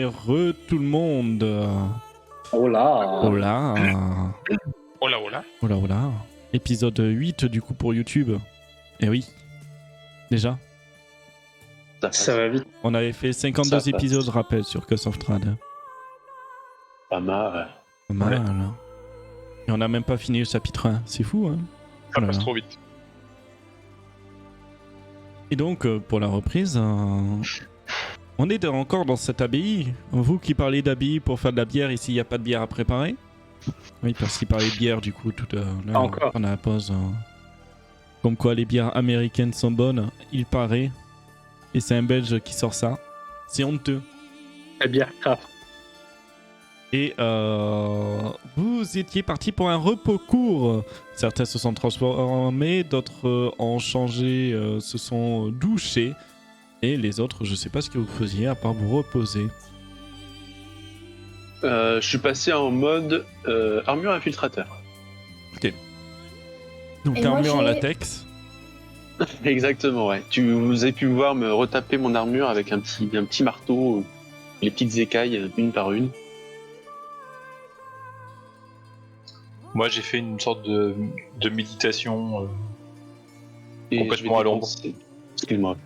Tout le monde. Oh là. Oh là. Oh là, oh là. Oh là, oh là. Épisode 8 du coup pour YouTube. Eh oui. Déjà. Ça va vite. On avait fait 52 Ça épisodes, passe. rappel, sur Curse of Strahd. Pas mal. Pas mal. Et on n'a même pas fini le chapitre 1. C'est fou, hein. Ça Oh là passe là. trop vite. Et donc, pour la reprise, on est encore dans cette abbaye. Vous qui parlez d'abbaye pour faire de la bière, ici il n'y a pas de bière à préparer. Oui, parce qu'il parlait de bière du coup tout à l'heure. Encore. Pendant la pause. Comme quoi les bières américaines sont bonnes, il paraît. Et c'est un Belge qui sort ça. C'est honteux. La bière craft. Et vous étiez parti pour un repos court. Certains se sont transformés, d'autres ont changé, se sont douchés. Et les autres, je sais pas ce que vous faisiez à part vous reposer. Je suis passé en mode armure infiltrateur. Donc Et moi, armure en j'ai- latex. Exactement, ouais. Vous avez pu voir me retaper mon armure avec un petit marteau, les petites écailles, une par une. Moi, j'ai fait une sorte de méditation. Et Complètement je vais à l'ombre. dépenser- Excuse-moi.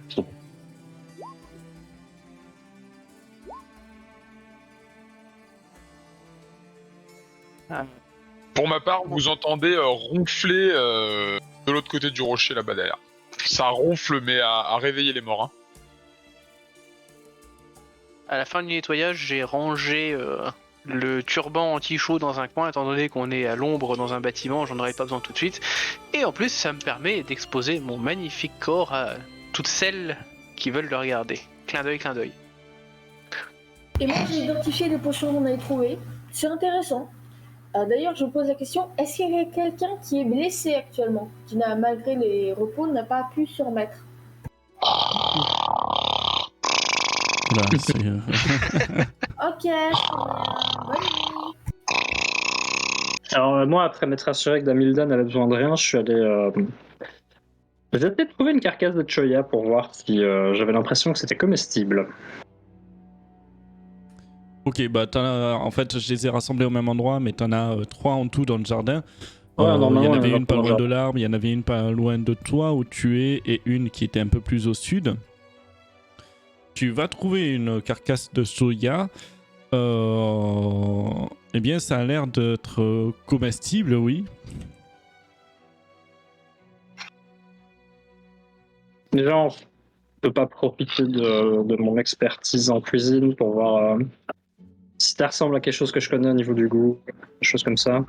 Pour ma part, vous entendez ronfler de l'autre côté du rocher là-bas derrière. Ça ronfle, mais à réveiller les morts. Hein. À la fin du nettoyage, j'ai rangé le turban anti-chaud dans un coin, étant donné qu'on est à l'ombre dans un bâtiment, j'en aurais pas besoin tout de suite. Et en plus, ça me permet d'exposer mon magnifique corps à toutes celles qui veulent le regarder. Clin d'œil, clin d'œil. Et moi, j'ai identifié les potions qu'on avait trouvées. C'est intéressant. D'ailleurs, je vous pose la question, est-ce qu'il y a quelqu'un qui est blessé actuellement, qui n'a, malgré les repos, n'a pas pu se remettre? Voilà, c'est, Ok, très bien. Bonne nuit. Alors moi, après m'être assuré que Damildan avait besoin de rien, je suis allé... J'ai essayé de trouver une carcasse de Choya pour voir si j'avais l'impression que c'était comestible. Ok, bah en fait je les ai rassemblés au même endroit, mais t'en as 3 en tout dans le jardin. Ouais, Il y normalement, en il y avait en a une pas dans le loin de jardin. l'arbre, il y en avait une pas loin de toi où tu es, et une qui était un peu plus au sud. Tu vas trouver une carcasse de soya. Eh bien, ça a l'air d'être comestible, oui. Déjà, on peut pas profiter de mon expertise en cuisine pour voir si ça ressemble à quelque chose que je connais au niveau du goût, des choses comme ça.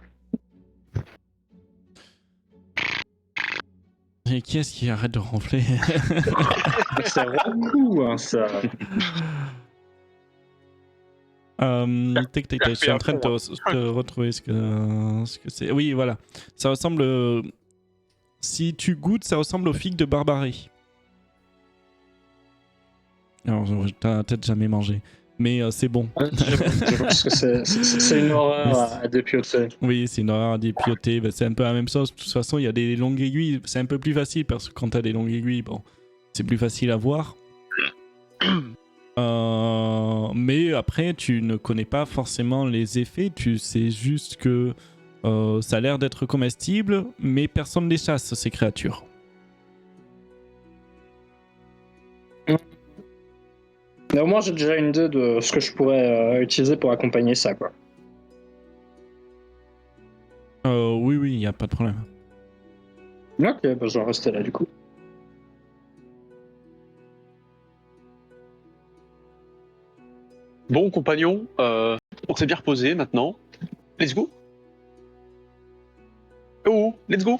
Et qui est-ce qui arrête de ronfler? C'est beaucoup, hein, ça. Je suis en train de te retrouver ce que c'est. Oui, voilà. Ça ressemble... Si tu goûtes, ça ressemble aux figues de Barbarie. Alors, t'as peut-être jamais mangé. Mais c'est bon. Je pense que c'est une horreur à dépioter. Oui, c'est une horreur à dépioter. Ben, c'est un peu la même chose. De toute façon, il y a des longues aiguilles. C'est un peu plus facile parce que quand t'as des longues aiguilles, bon, c'est plus facile à voir. Mais après, tu ne connais pas forcément les effets. Tu sais juste que ça a l'air d'être comestible, mais personne ne les chasse, ces créatures. Mais au moins, j'ai déjà une idée de ce que je pourrais utiliser pour accompagner ça, quoi. Oui, il n'y a pas de problème. Ok, bah, je vais rester là, du coup. Bon, compagnon, on s'est bien reposé maintenant. Let's go. Oh, let's go.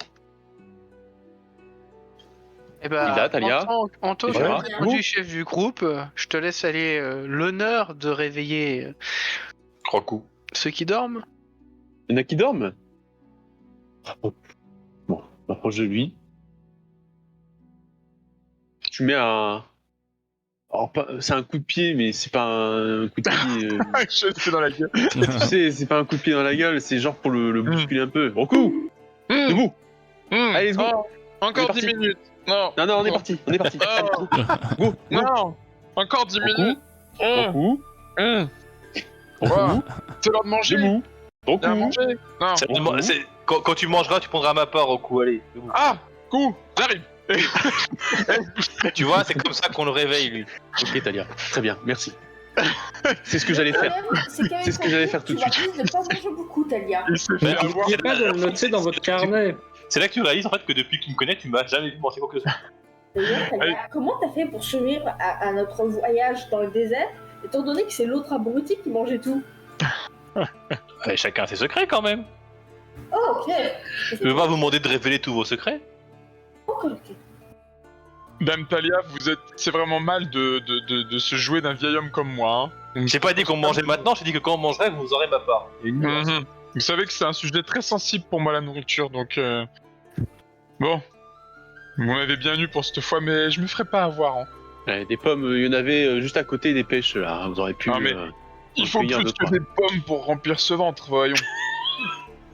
Et bah, Hilda, Talia. en tant Voilà. que produit chef du groupe, je te laisse aller l'honneur de réveiller 3 coups. ceux qui dorment. Il y en a qui dorment. Bon, je m'approche de lui. Tu mets un... Alors, c'est un coup de pied, mais c'est pas un coup de pied... Je suis dans la gueule. Tu sais, c'est pas un coup de pied dans la gueule, c'est genre pour le bousculer un peu. Bon coup. Debout. Allez, let's go. Oh, encore On est 10 parti. minutes. Non. Non, on est parti, on est parti. Oh. Go, go. Non. Encore 10 Bon minutes. Bon coup. Quoi C'est l'heure de manger. Debout. Bon Viens coup. manger. Non. Ça demande- c'est- quand tu mangeras, tu prendras ma part au coup, allez. debout. Ah, coup, j'arrive. Tu vois, c'est comme ça qu'on le réveille, lui. Ok, Talia. Très bien, merci. C'est ce que j'allais faire. C'est ce que j'allais faire tout de suite. Tu vas risque de pas manger beaucoup, Talia. Il s'est fait Mais- avoir. N'oubliez pas de le noter dans votre carnet. C'est là que tu réalises en fait que depuis que tu me connais, tu m'as jamais vu manger quoi que ce soit. D'ailleurs, Talia, comment t'as fait pour survivre à notre voyage dans le désert, étant donné que c'est l'autre abruti qui mangeait tout? Chacun a ses secrets quand même. Oh, ok. Je vais pas vous demander de révéler tous vos secrets. Ok, ok. Dame Talia, c'est vraiment mal de se jouer d'un vieil homme comme moi. Hein. J'ai pas dit qu'on mangeait maintenant, j'ai dit que quand on mangerait, vous aurez ma part. Il y a une nuance. Mhm. Vous savez que c'est un sujet très sensible pour moi, la nourriture, donc... Bon. Vous m'avez bien eu pour cette fois, mais je me ferai pas avoir. Hein. Ouais, des pommes, il y en avait juste à côté des pêches là. Vous aurez pu. Ah, mais- Il faut cueillir plus deux, que trois. des pommes pour remplir ce ventre, voyons.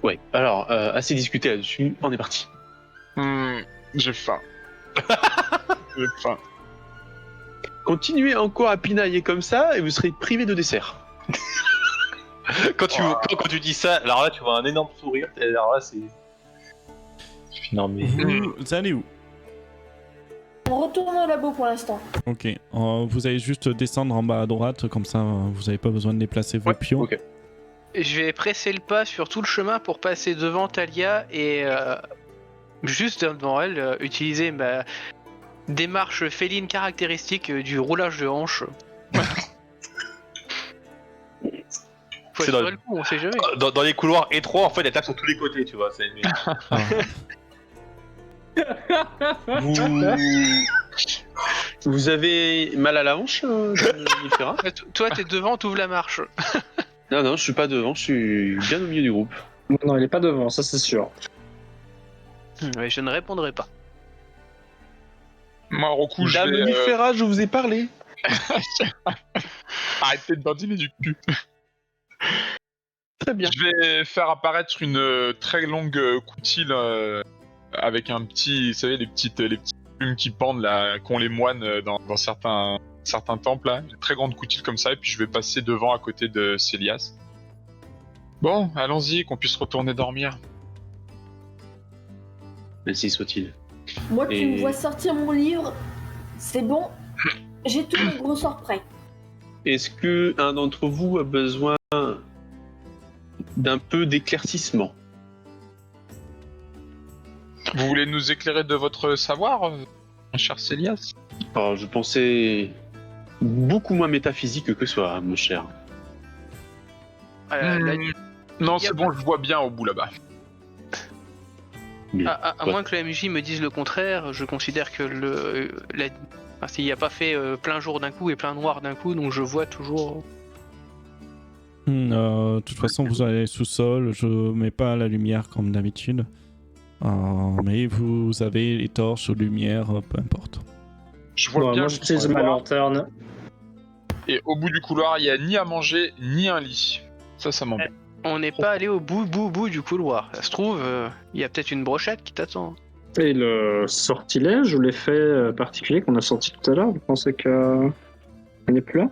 Ouais. Alors, assez discuté là-dessus. On est parti. J'ai faim. J'ai faim. Continuez encore à pinailler comme ça et vous serez privé de dessert. Quand tu dis ça, alors là tu vois un énorme sourire, et alors là c'est... Non mais... Vous allez où? On retourne au labo pour l'instant. Ok, vous allez juste descendre en bas à droite, comme ça vous n'avez pas besoin de déplacer vos Ouais, pions. ok. Je vais presser le pas sur tout le chemin pour passer devant Talia et juste devant elle, utiliser ma démarche féline caractéristique du roulage de hanche. Faut C'est être dans- sur le coup, on sait jamais. Dans les couloirs étroits, en fait, elle tape sur tous les côtés, tu vois. Vous avez mal à la hanche, Nifera? Toi, t'es devant, t'ouvres la marche. Non, non, je suis pas devant, je suis bien au milieu du groupe. Non, il est pas devant, ça c'est sûr. Ouais, je ne répondrai pas. Moi, Roku, je Dame vais... Nifera, je vous ai parlé. Arrêtez de bandiner du cul. Très bien. Je vais faire apparaître une très longue coutille avec un petit, vous savez, les petites plumes qui pendent là, qu'ont les moines dans certains temples là. Une très grande coutille comme ça, et puis je vais passer devant à côté de Célias. Bon, allons-y, qu'on puisse retourner dormir. Ainsi soit-il. Moi, tu Et- me vois sortir mon livre, c'est bon, j'ai tous mes gros sorts prêts. Est-ce que un d'entre vous a besoin d'un peu d'éclaircissement? Vous voulez nous éclairer de votre savoir, mon cher Célias? Alors, je pensais beaucoup moins métaphysique que soi, mon cher. La- Non, y a c'est bon, je vois bien au bout là-bas. à moins que le MJ me dise le contraire, je considère que il n'y a pas fait plein jour d'un coup et plein noir d'un coup, donc je vois toujours. De toute façon, vous allez sous-sol, je mets pas la lumière comme d'habitude. Mais vous avez les torches aux lumières, peu importe. Je vois Bon, bien moi le j'utilise ma couloir, lanterne. et au bout du couloir, il n'y a ni à manger, ni un lit. Ça m'embête. On n'est pas allé au bout du couloir. Ça se trouve, il y a peut-être une brochette qui t'attend. Et le sortilège ou l'effet particulier qu'on a sorti tout à l'heure, vous pensez que il n'est plus là?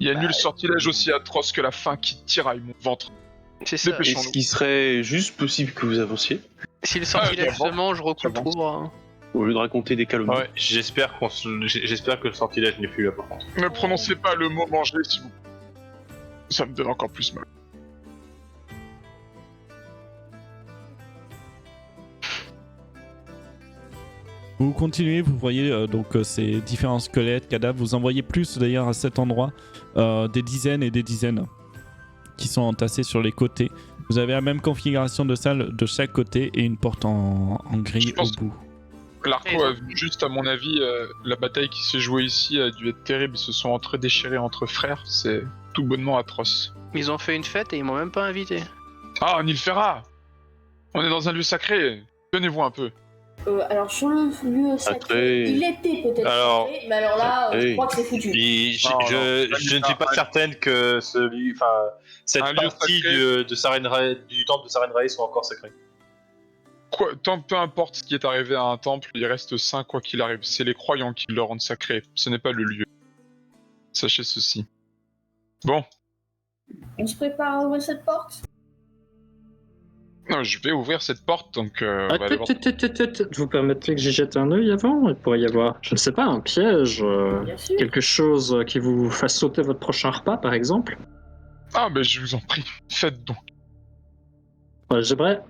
Il y a nul sortilège aussi atroce que la faim qui tiraille mon ventre. C'est ça. Dépêche. Est-ce qu'il serait juste possible que vous avanciez Si le sortilège j'avance, se mange, recule j'avance. trop. Hein. au lieu de raconter des calomnies? Ouais, j'espère que le sortilège n'est plus là par contre. Ne prononcez pas le mot manger, s'il vous plaît. Ça me donne encore plus mal. Vous continuez, vous voyez ces différents squelettes, cadavres. Vous en voyez plus d'ailleurs à cet endroit, des dizaines et des dizaines qui sont entassés sur les côtés. Vous avez la même configuration de salle de chaque côté et une porte en gris Je au pense- bout. L'arco a vu juste, à mon avis, la bataille qui s'est jouée ici a dû être terrible. Ils se sont entre-déchirés entre frères. C'est tout bonnement atroce. Ils ont fait une fête et ils m'ont même pas invité. Ah, Nilfera! On est dans un lieu sacré. Tenez-vous un peu. Alors sur le lieu sacré, Sacré. il était peut-être Alors, sacré, mais alors là, je sacré. crois que c'est foutu. Non, Je ne suis pas certaine que cette Un lieu partie sacré. du temple de Sarenrae soit encore sacrée. Peu importe ce qui est arrivé à un temple, il reste saint quoi qu'il arrive. C'est les croyants qui le rendent sacré. Ce n'est pas le lieu. Sachez ceci. Bon, On se prépare à ouvrir cette porte? non, je vais ouvrir cette porte, donc on va aller voir. Vous permettez que j'y jette un œil avant? Il pourrait y avoir, je ne sais pas, un piège, Bien sûr. quelque chose qui vous fasse sauter votre prochain repas, par exemple. Ah, ben je vous en prie, faites donc. J'aimerais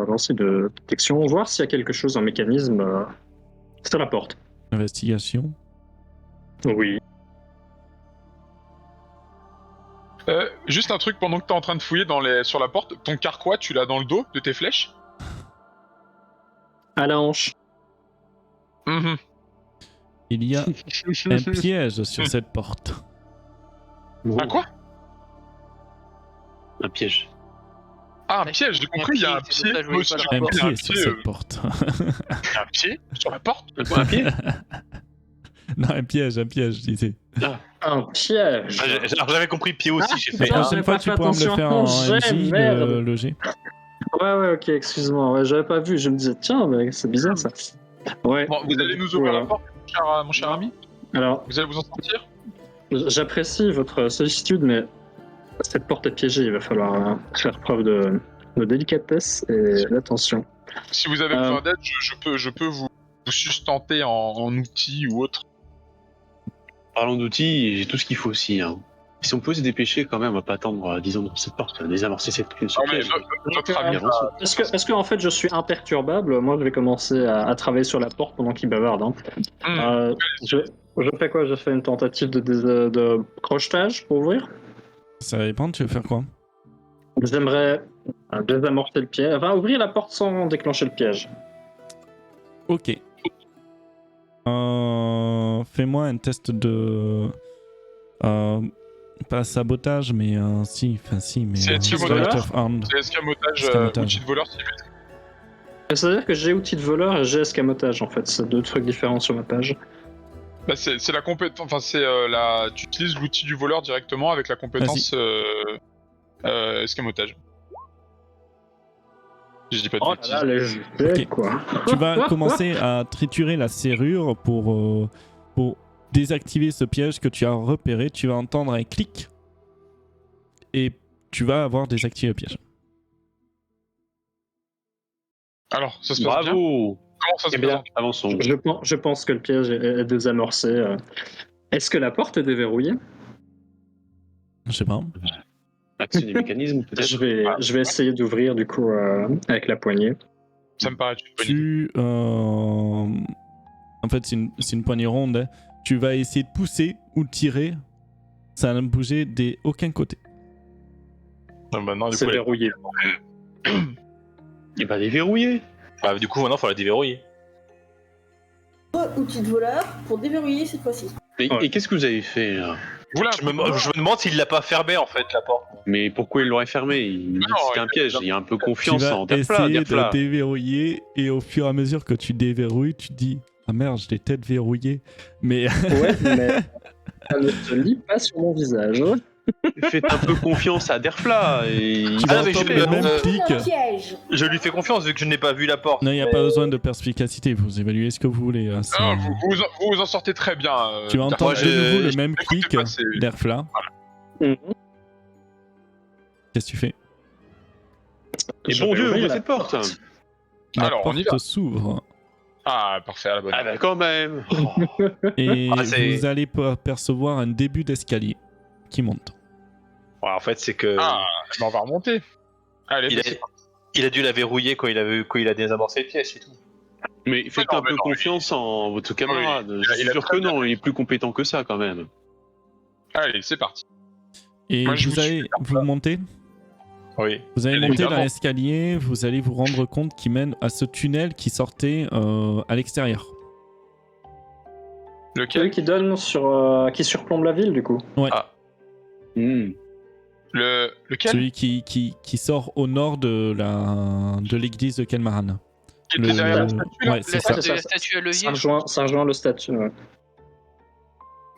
lancer de détection, voir s'il y a quelque chose, un mécanisme sur la porte. Investigation. Oui. Juste un truc pendant que t'es en train de fouiller sur la porte, ton carquois, tu l'as dans le dos de tes flèches? À la hanche. Mhm. Il y a un piège sur cette porte. Un quoi? Un piège. Ah, un piège, j'ai compris, il y a un c'est pour ça pied. que je Moi aussi, voyais j'ai pas Un la compris, il y a pied sur cette porte. un pied sur la porte. Un pied. Non, un piège, je disais. Un piège. Alors j'avais compris pied aussi, j'ai putain, fait. La j'avais prochaine fois, pas tu fait pourras me le attention faire à mon en jet, MJ, merde. le G. Ouais, ok, excuse-moi. Ouais, j'avais pas vu. Je me disais, tiens, mais c'est bizarre ça. Ouais. Bon, vous allez nous ouvrir la porte, mon cher ami? Alors, Vous allez vous en sortir? j'apprécie votre sollicitude, mais cette porte est piégée. Il va falloir faire preuve de délicatesse et d'attention. Si vous avez besoin d'aide, je peux vous sustenter en outils ou autre. Parlons d'outils, j'ai tout ce qu'il faut aussi. Hein. Si on peut se dépêcher quand même, on va pas attendre 10 ans dans cette porte, désamorcer cette Non, mais piège. notre ami, Est-ce que en fait je suis imperturbable? Moi je vais commencer à travailler sur la porte pendant qu'il bavarde. Hein. Je fais quoi? Je fais une tentative de crochetage pour ouvrir. Ça dépend, tu veux faire quoi? J'aimerais désamorcer le piège. Enfin, ouvrir la porte sans déclencher le piège. Ok. Fais-moi un test de... pas sabotage, mais si, mais... C'est escamotage. Sleight of hand. c'est escamotage, Escamotage. outil de voleur, si C'est-à-dire que j'ai outil de voleur et j'ai escamotage en fait. C'est deux trucs différents sur ma page. bah, c'est la compétence, enfin c'est tu utilises l'outil du voleur directement avec la compétence escamotage. Je dis pas de Oh bêtises. là là, les jeux, Ok. quoi. Tu vas commencer à triturer la serrure pour désactiver ce piège que tu as repéré. Tu vas entendre un clic et tu vas avoir désactivé le piège. Alors, ça se passe bien? Bravo. Comment ça se Eh bien, présente? avançons. Je pense que le piège est désamorcé. Est-ce que la porte est déverrouillée? Je sais pas. Action des mécanismes, peut-être. Je vais essayer d'ouvrir du coup avec la poignée. Ça me paraît une bonne idée. En fait, c'est une poignée ronde. Hein. Tu vas essayer de pousser ou de tirer. Ça n'a bougé d'aucun côté. Maintenant, du C'est coup, verrouillé. Il va déverrouiller. du coup, maintenant, faut la déverrouiller. Outil de voleur pour déverrouiller cette fois-ci. Ouais. Et qu'est-ce que vous avez fait là? Voilà, Je me demande s'il l'a pas fermé, en fait, la porte. Mais pourquoi il l'aurait fermé? Il dit que c'était un piège. Il y a un peu Tu confiance vas en Derfla. essayer de déverrouiller et au fur et à mesure que tu déverrouilles, tu te dis ah merde, je l'ai peut-être verrouillé. Mais Ouais, mais ça ne se lit pas sur mon visage. Faites un peu confiance à Derfla. Et... tu vas Ah, mais entendre je- le même Un clic. piège. Je lui fais confiance vu que je n'ai pas vu la porte. Non, il n'y a pas besoin de perspicacité. Vous évaluez ce que vous voulez. Hein, c'est- Non, vous en sortez très bien. Tu vas entendre Derfla. de nouveau le même Écoutez clic pas, c'est- d'Airfla. Mhm. Qu'est-ce que tu fais? Et Je bon vais Dieu, ouvrir ouvrez la cette porte. La Alors, on y porte s'ouvre Ah, parfait, à la bonne. Ah bah quand même. et Ah, c'est- vous allez percevoir un début d'escalier qui monte. Ouais, en fait, c'est que Ah, mais on va remonter. Allez, il, a, c'est- il a dû la verrouiller quand il a désamorcé le piège, c'est tout. Mais faites non, un peu mais non, confiance en votre camarade. il a- Je suis il a sûr très que bien non, il est plus compétent que ça quand même. allez, c'est parti. Et Moi, je vous vous allez suis. vous montez. Oui. Vous allez Bien monter dans évidemment. l'escalier. Vous allez vous rendre compte qu'il mène à ce tunnel qui sortait à l'extérieur. Lequel? Celui qui donne sur qui surplombe la ville du coup. Lequel? Celui qui sort au nord de l'église de Kelmaran. Qui était derrière la statue, là? Ouais, c'est La ça. statue- la statue à levier. Ça rejoint le statut. Ouais.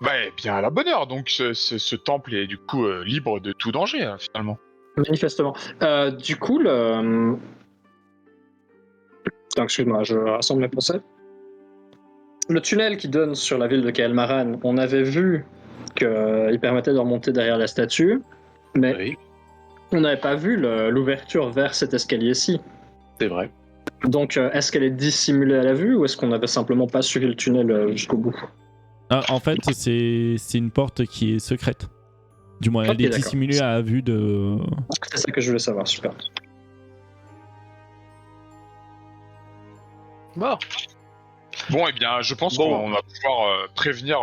Ouais, bien à la bonne heure. Donc, ce temple est du coup libre de tout danger, hein, finalement. Manifestement. Du coup, Attends, excuse-moi, je rassemble mes pensées. Le tunnel qui donne sur la ville de Kael'Maran, on avait vu qu'il permettait de remonter derrière la statue, mais Oui, on n'avait pas vu l'ouverture vers cet escalier-ci. c'est vrai. Donc, est-ce qu'elle est dissimulée à la vue ou est-ce qu'on n'avait simplement pas suivi le tunnel jusqu'au bout? Ah, en fait, c'est une porte qui est secrète. Du moins, elle Ok, est d'accord. dissimulée à la vue de... C'est ça que je voulais savoir, super. Bon, Bon, eh bien, je pense Bon. qu'on va pouvoir prévenir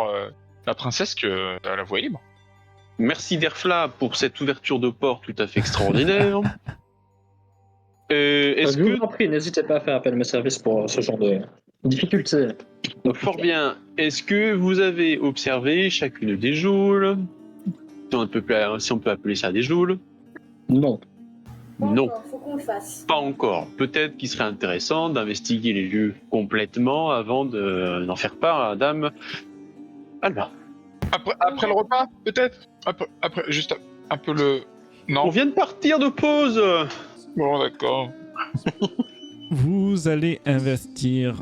la princesse que la voie est libre. Merci Derfla pour cette ouverture de porte tout à fait extraordinaire. Est-ce Je vous que en prie, n'hésitez pas à faire appel à mes services pour ce genre de difficultés. Fort bien. Est-ce que vous avez observé chacune des geôles? Si on peut appeler ça des geôles? Non. Pas Non, encore, faut qu'on le fasse. pas encore. Peut-être qu'il serait intéressant d'investiguer les lieux complètement avant d'en faire part à Dame Alma. Après le repas, peut-être après, juste un peu le... On Non. vient de partir de pause. Bon, d'accord. Vous allez investir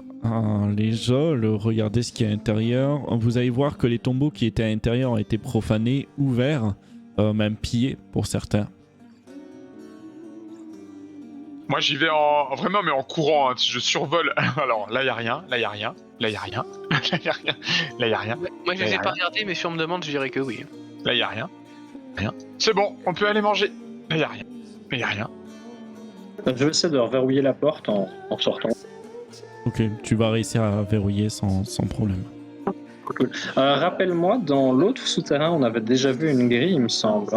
les geôles, regardez ce qu'il y a à l'intérieur. Vous allez voir que les tombeaux qui étaient à l'intérieur ont été profanés, ouverts, même pillés pour certains. Moi, j'y vais vraiment, mais en courant. Hein. Je survole. Alors, là, y a rien. Là, y a rien. Là, y a rien. Là, y a rien. Là, y a rien. moi je Ouais, les ai ouais. pas regardés, mais si on me demande, je dirais que oui. Là, y a rien. Rien. C'est bon, on peut aller manger. Là, y a rien. Là, y a rien. Je vais essayer de reverrouiller la porte en sortant. Ok, tu vas réussir à verrouiller sans problème. Rappelle-moi, dans l'autre souterrain, on avait déjà vu une grille, il me semble.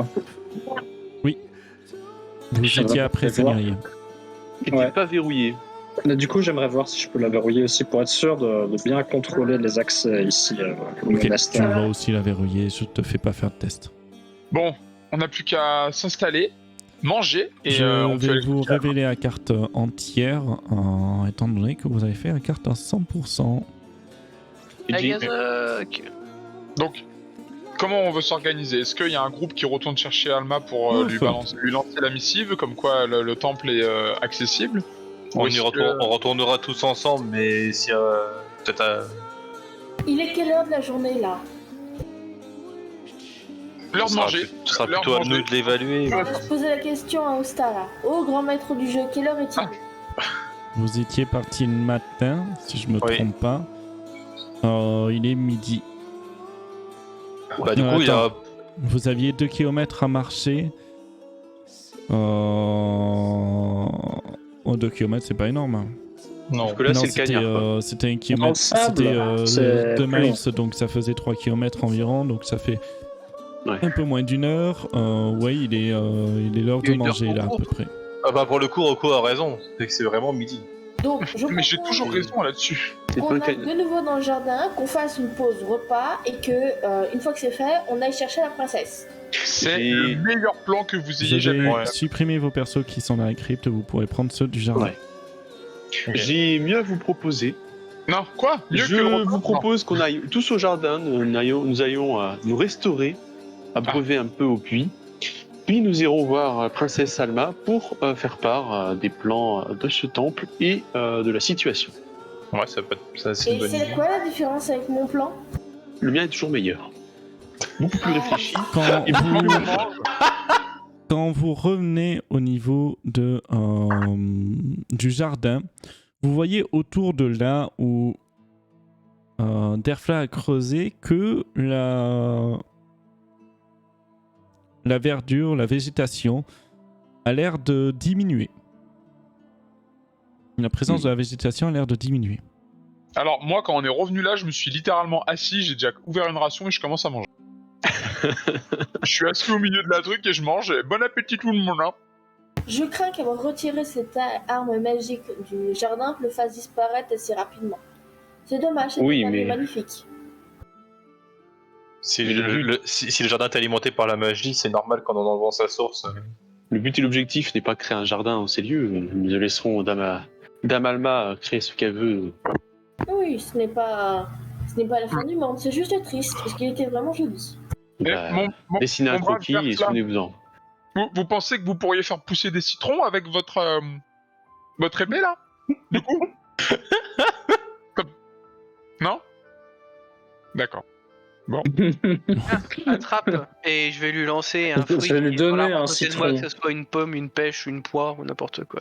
Vous Ça étiez va, après fais voir. Seigneurie. Qui n'est Ouais. pas verrouillé. Mais du coup, j'aimerais voir si je peux la verrouiller aussi pour être sûr de bien contrôler les accès ici au Ok, tu monastère. vas aussi la verrouiller, je te fais pas faire de test. Bon, on n'a plus qu'à s'installer, manger, et Je on peut vais aller vous se coucher. révéler la carte entière, étant donné que vous avez fait la carte à 100%. Et j'ai- Agazok. Donc, comment on veut s'organiser? Est-ce qu'il y a un groupe qui retourne chercher Alma pour Ouf. lui lancer la missive, comme quoi le temple est accessible? On, Est-ce que- on retournera tous ensemble, mais si peut-être Il est quelle heure de la journée là? L'heure de manger. ce sera L'heure plutôt de à nous manger. de l'évaluer. On va se poser la question à Ostara. Oh, grand maître du jeu, quelle heure est-il? Vous étiez parti le matin, si je me Oui. trompe pas. Il est midi. Bah, du coup, il y a. Vous aviez 2 km à marcher. 2 km, c'est pas énorme. Hein. Non. Parce que là, Non, c'est le c'était, cagnard. quoi. c'était 1 Dans le km, sable, c'était c'est 2 plus long. miles, donc ça faisait 3 km environ, donc ça fait Ouais. un peu moins d'une heure. Ouais, il est l'heure de Une heure manger pour là, à vous. peu près. Ah bah, pour le coup, Rocco a raison. C'est que c'est vraiment midi. Donc, je Mais j'ai propose toujours raison là-dessus. C'est pas qu'on un aille cagnard. de nouveau dans le jardin, qu'on fasse une pause repas et que, une fois que c'est fait, on aille chercher la princesse. C'est J'ai- le meilleur plan que vous Vous ayez jamais avez eu. supprimé vos persos qui sont dans la crypte, vous pourrez prendre ceux du jardin. Ouais. J'ai mieux à vous proposer. Non, quoi? Mieux Je que le repas? vous propose qu'on aille tous au jardin, nous ayons à nous restaurer, abreuver un peu au puits. Puis nous irons voir Princesse Alma pour faire part des plans de ce temple et de la situation. Ouais, ça peut être. Ça, c'est une Et bonne c'est idée. quoi la différence avec mon plan? Le mien est toujours meilleur. Beaucoup plus réfléchi. Quand Et vous, comment on mange? quand vous revenez au niveau du jardin, vous voyez autour de là où Derfla a creusé que la verdure, la végétation a l'air de diminuer. La présence de la végétation a l'air de diminuer. Alors, moi, quand on est revenu là, je me suis littéralement assis, j'ai déjà ouvert une ration et je commence à manger. Je suis assis au milieu de la truc et je mange. Et bon appétit tout le monde, hein. Je crains qu'avoir retiré cette arme magique du jardin le fasse disparaître assez rapidement. C'est dommage, c'est Oui, un mais- magnifique. Si Mais si le jardin est alimenté par la magie, c'est normal qu'en enlevant sa source. Le but et l'objectif n'est pas de créer un jardin en ces lieux. Nous laisserons Dame Alma créer ce qu'elle veut. Oui, ce n'est pas la fin du monde, c'est juste triste, parce qu'il était vraiment joli. Et Bah, mon Dessinez un mon brave croquis et Derfla, souvenez-vous-en. vous pensez que vous pourriez faire pousser des citrons avec votre épée là? Du coup? Non? D'accord. Attrape et je vais lui lancer un Je fruit. vais lui qui est donner l'arbre à un côté de moi, citron. que ce soit une pomme, une pêche, une poire ou n'importe quoi.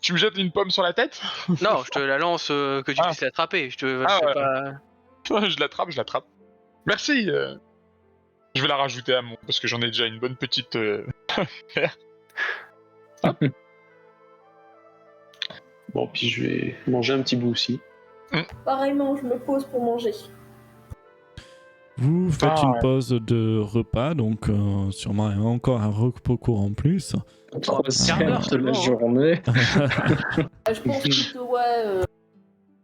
Tu me jettes une pomme sur la tête? Non, je te la lance que tu Ah. puisses l'attraper. Je te Ah, fais ouais. pas. Je l'attrape. Merci. Je vais la rajouter à mon parce que j'en ai déjà une bonne petite. Bon, puis je vais manger un petit bout aussi. Pareillement, je me pose pour manger. Vous faites Ah, une ouais. pause de repas, donc sûrement encore un repos court en plus. 3e de la hein. journée. Je pense plutôt, ouais,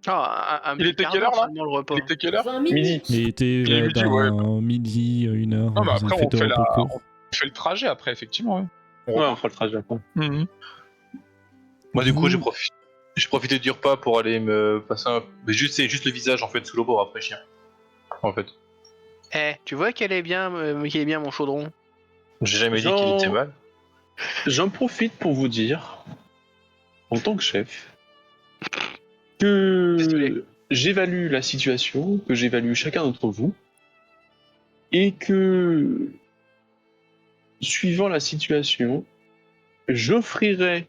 Ah, un Il petit était quart quelle d'heure heure, là seulement le repas. Il était quelle heure? 20 minutes. Il était Il est midi, ouais. midi, 1h. Non, mais vous après, avez fait on de fait repos court. On fait le trajet après, effectivement. Ouais. Ouais, on fera le trajet après. Mhm. Moi, du coup, Vous- j'ai profité du repas pour aller me passer un. Mais c'est juste le visage en fait sous l'eau pour rafraîchir. En fait. Tu vois qu'il est bien mon chaudron. J'ai jamais dit qu'il était mal. J'en profite pour vous dire, en tant que chef, que Désolé. j'évalue la situation, que j'évalue chacun d'entre vous, et que, suivant la situation, j'offrirai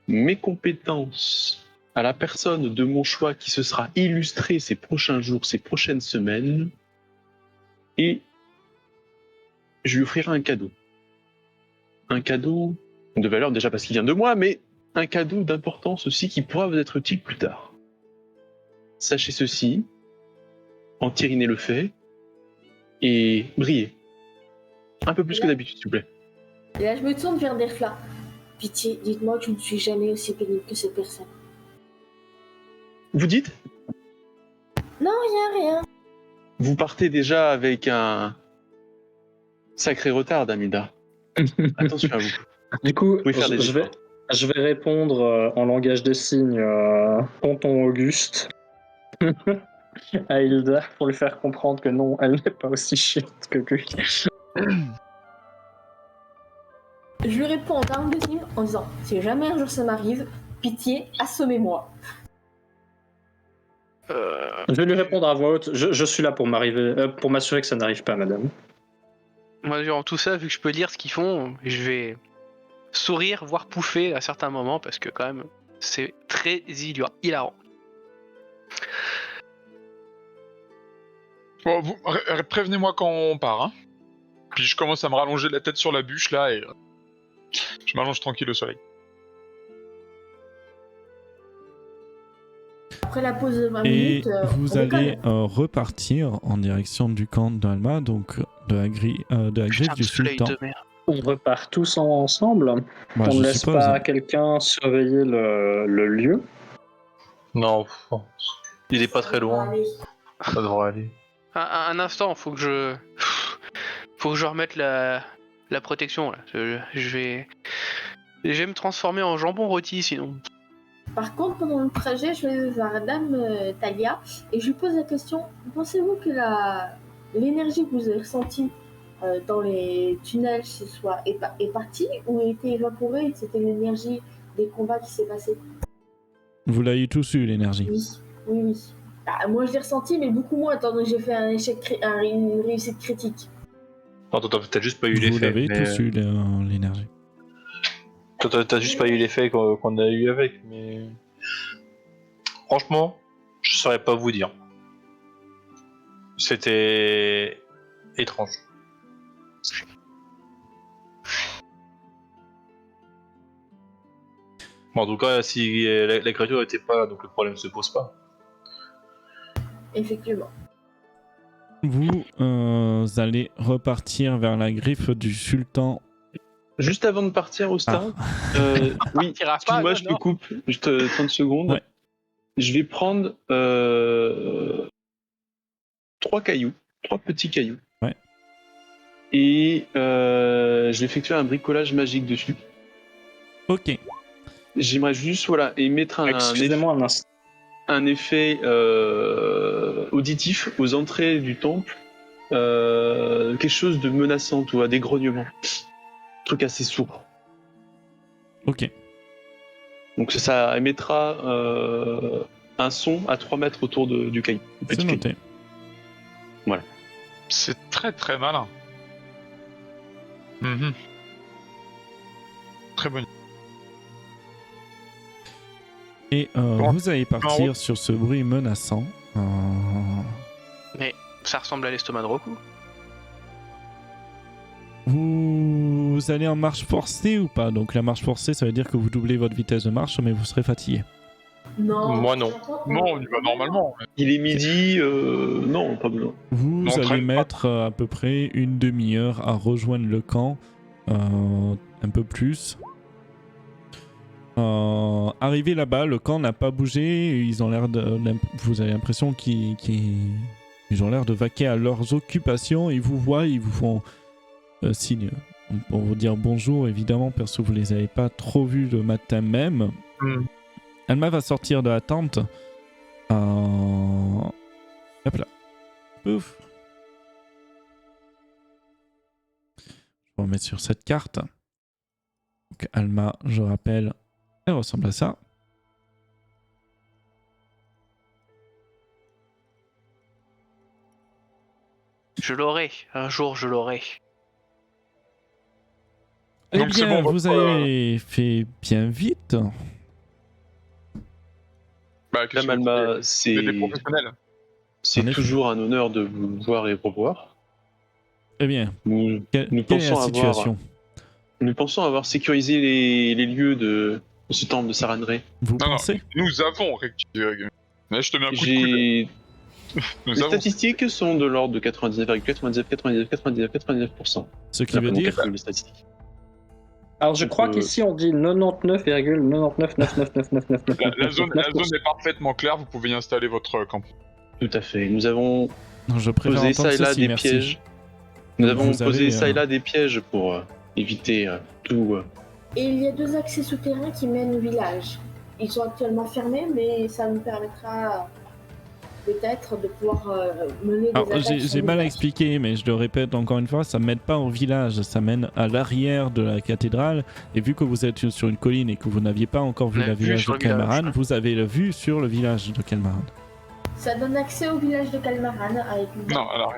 mes compétences à la personne de mon choix qui se sera illustrée ces prochains jours, ces prochaines semaines, et je lui offrirai un cadeau. Un cadeau de valeur déjà parce qu'il vient de moi, mais un cadeau d'importance aussi qui pourra vous être utile plus tard. Sachez ceci, entérinez le fait et brillez. Un peu plus que d'habitude, s'il vous plaît. Et là, je me tourne vers Derfla. Pitié, dites-moi que je ne suis jamais aussi pénible que cette personne. Vous dites? Non, rien. Vous partez déjà avec un sacré retard, Damida. Attention à vous. Du coup, Vous pouvez faire des efforts. je vais répondre en langage des signes tonton Auguste à Hilda pour lui faire comprendre que non, elle n'est pas aussi chiante que lui. Je lui réponds en termes de signes en disant si jamais un jour ça m'arrive, pitié, assommez-moi. Je vais lui répondre à voix haute. Je suis là pour m'assurer que ça n'arrive pas, madame. Moi, durant tout ça, vu que je peux lire ce qu'ils font, je vais sourire, voire pouffer à certains moments, parce que quand même, c'est très hilarant. Bon, prévenez-moi quand on part. Hein. Puis je commence à me rallonger la tête sur la bûche là et je m'allonge tranquille au soleil. Après la pause de 20 Et minutes, vous on allez déconne. repartir en direction du camp d'Alma, donc de la griffe Putain du de soleil sultan. de merde. On repart tous ensemble. Bah, On je ne laisse suppose. pas quelqu'un surveiller le lieu. Non, il est pas très loin. Allez. Ça devrait aller. Un instant, faut que je remette la protection là. Je vais me transformer en jambon rôti sinon. Par contre, pendant le trajet, je vais vers Dame Talia et je lui pose la question pensez-vous que l'énergie que vous avez ressentie dans les tunnels est partie ou a été évaporée et que c'était l'énergie des combats qui s'est passé? Vous l'avez tous eu, l'énergie. Oui. Bah, moi, je l'ai ressenti, mais beaucoup moins, étant donné que j'ai fait une réussite critique. Non, toi, t'as juste pas eu Vous l'effet. l'avez mais- tous eu, l'énergie. Toi, t'as juste pas eu l'effet qu'on a eu avec, mais. Franchement, je saurais pas vous dire. C'était. étrange. Bon, en tout cas, si la créature était pas là, donc le problème se pose pas. Effectivement. Vous allez repartir vers la griffe du sultan. Juste avant de partir au stade, oui, Partira pas, excuse-moi, non, je te non. coupe, juste 30 secondes. Ouais. Je vais prendre 3 petits cailloux. Ouais. Et je vais effectuer un bricolage magique dessus. Ok. J'aimerais juste et mettre Excusez-moi un instant. un effet auditif aux entrées du temple. Quelque chose de menaçant, tu vois, des grognements. Truc assez sourd. Ok. Donc ça émettra un son à 3 mètres autour du caillou. C'est noté. C'est très très malin. Mhm. Très bonne. Et Bon. vous allez partir sur ce bruit menaçant. Mais ça ressemble à l'estomac de Roku. Vous allez en marche forcée ou pas? Donc la marche forcée, ça veut dire que vous doublez votre vitesse de marche, mais vous serez fatigué. Non. Moi, non. Non, on y va normalement. Il est midi, non, pas besoin. Vous On allez traîne pas. mettre à peu près une demi-heure à rejoindre le camp, un peu plus. Arrivé là-bas, le camp n'a pas bougé. Ils ont l'air vous avez l'impression qu'ils ont l'air de vaquer à leurs occupations. Ils vous voient, ils vous font signe pour vous dire bonjour, évidemment, parce que vous les avez pas trop vus le matin même. Alma va sortir de la tente. Hop là. Pouf. Je vais remettre sur cette carte. Donc, Alma, je rappelle, elle ressemble à ça. Je l'aurai, un jour je l'aurai. Eh Donc, c'est bien, bon, vous votre, avez fait bien vite. Bah, qu'est-ce Madame que vous Alma, voulez? Vous êtes des professionnels. c'est En effet. toujours un honneur de vous voir et revoir. Eh bien, Nous quelle est la pensons situation? Nous pensons avoir sécurisé les lieux de ce temple de Saranré. Vous Non, non, pensez? nous avons rectifié. Là, je te mets un coup de coude. J'ai... Nous Les avons. statistiques sont de l'ordre de 99,999999%. Ce qui veut dire... Les statistiques. Alors je Donc, crois qu'ici on dit 99,99999999. La zone est parfaitement claire, vous pouvez y installer votre camp. Tout à fait. Nous avons Non, je préfère posé entendre ça et là ceci, des merci. pièges. Nous avons Vous posé avez, ça et là des pièges pour éviter tout. Et il y a 2 accès souterrains qui mènent au village. Ils sont actuellement fermés, mais ça nous permettra peut-être de pouvoir mener des Alors, attaques sur j'ai le mal village. expliqué, mais je le répète encore une fois, ça mène pas au village, ça mène à l'arrière de la cathédrale. Et vu que vous êtes sur une colline et que vous n'aviez pas encore vu La la vue village sur de le village. Kalmaran, vous avez la vue sur le village de Kalmaran. Ça donne accès au village de Kalmaran avec une... Non, alors.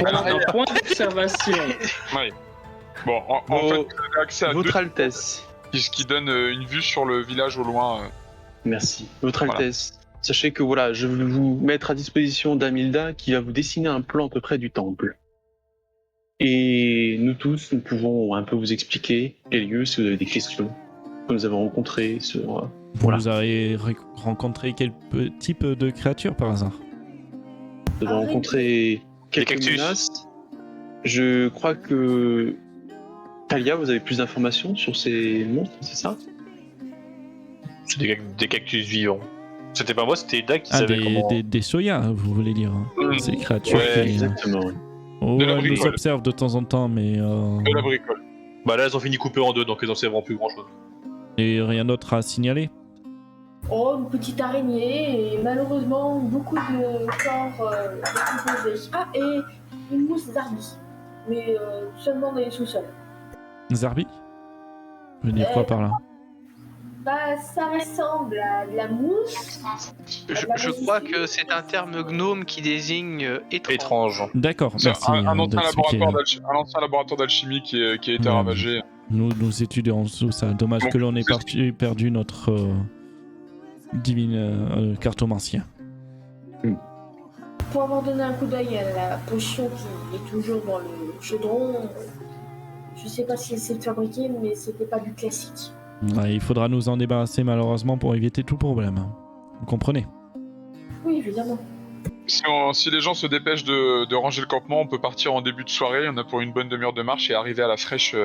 On a un point d'observation. Ouais. Bon, en fait, vous avez accès à Votre deux Altesse. ce qui donne une vue sur le village au loin. Merci. Votre Voilà. Altesse. Sachez que voilà, je vais vous mettre à disposition d'Amilda qui va vous dessiner un plan à peu près du temple. Et nous tous, nous pouvons un peu vous expliquer les lieux si vous avez des questions que nous avons rencontrées sur. Voilà. Vous avez rencontré quel type de créature par hasard? Nous avons rencontré quelques cactus. menaces. Je crois que Talia, vous avez plus d'informations sur ces monstres, c'est ça? C'est des cactus vivants. C'était pas moi, c'était Ida qui Ah, savait comment... des soya, vous voulez dire. Mm. Ces créatures Ouais, qui... Exactement. Oui. Oh, De la elles nous bricole. observent de temps en temps, mais... De la bricole. Bah là, elles ont fini coupées en deux, donc elles en savent plus grand-chose. Et rien d'autre à signaler? Oh, une petite araignée et malheureusement beaucoup de corps décomposés. Ah, et une mousse d'arbi, mais seulement dans les sous-sols. Zarbi? Je veux dire quoi par là? Bah, ça ressemble à de la mousse. Je crois que c'est un terme gnome qui désigne étrange. Étrange. D'accord, C'est merci. un ancien d'expliquer. laboratoire d'alchimie qui a été Ouais. ravagé. Nous étudions tout ça. Dommage Bon, que l'on ait c'est- perdu notre divine cartomancien. Pour avoir donné un coup d'œil à la potion qui est toujours dans le chaudron, je sais pas si c'est de fabriquer, mais c'était pas du classique. Ouais, il faudra nous en débarrasser malheureusement pour éviter tout problème. Vous comprenez? Oui, évidemment. Si les gens se dépêchent de ranger le campement, on peut partir en début de soirée. On a pour une bonne demi-heure de marche et arriver à la fraîche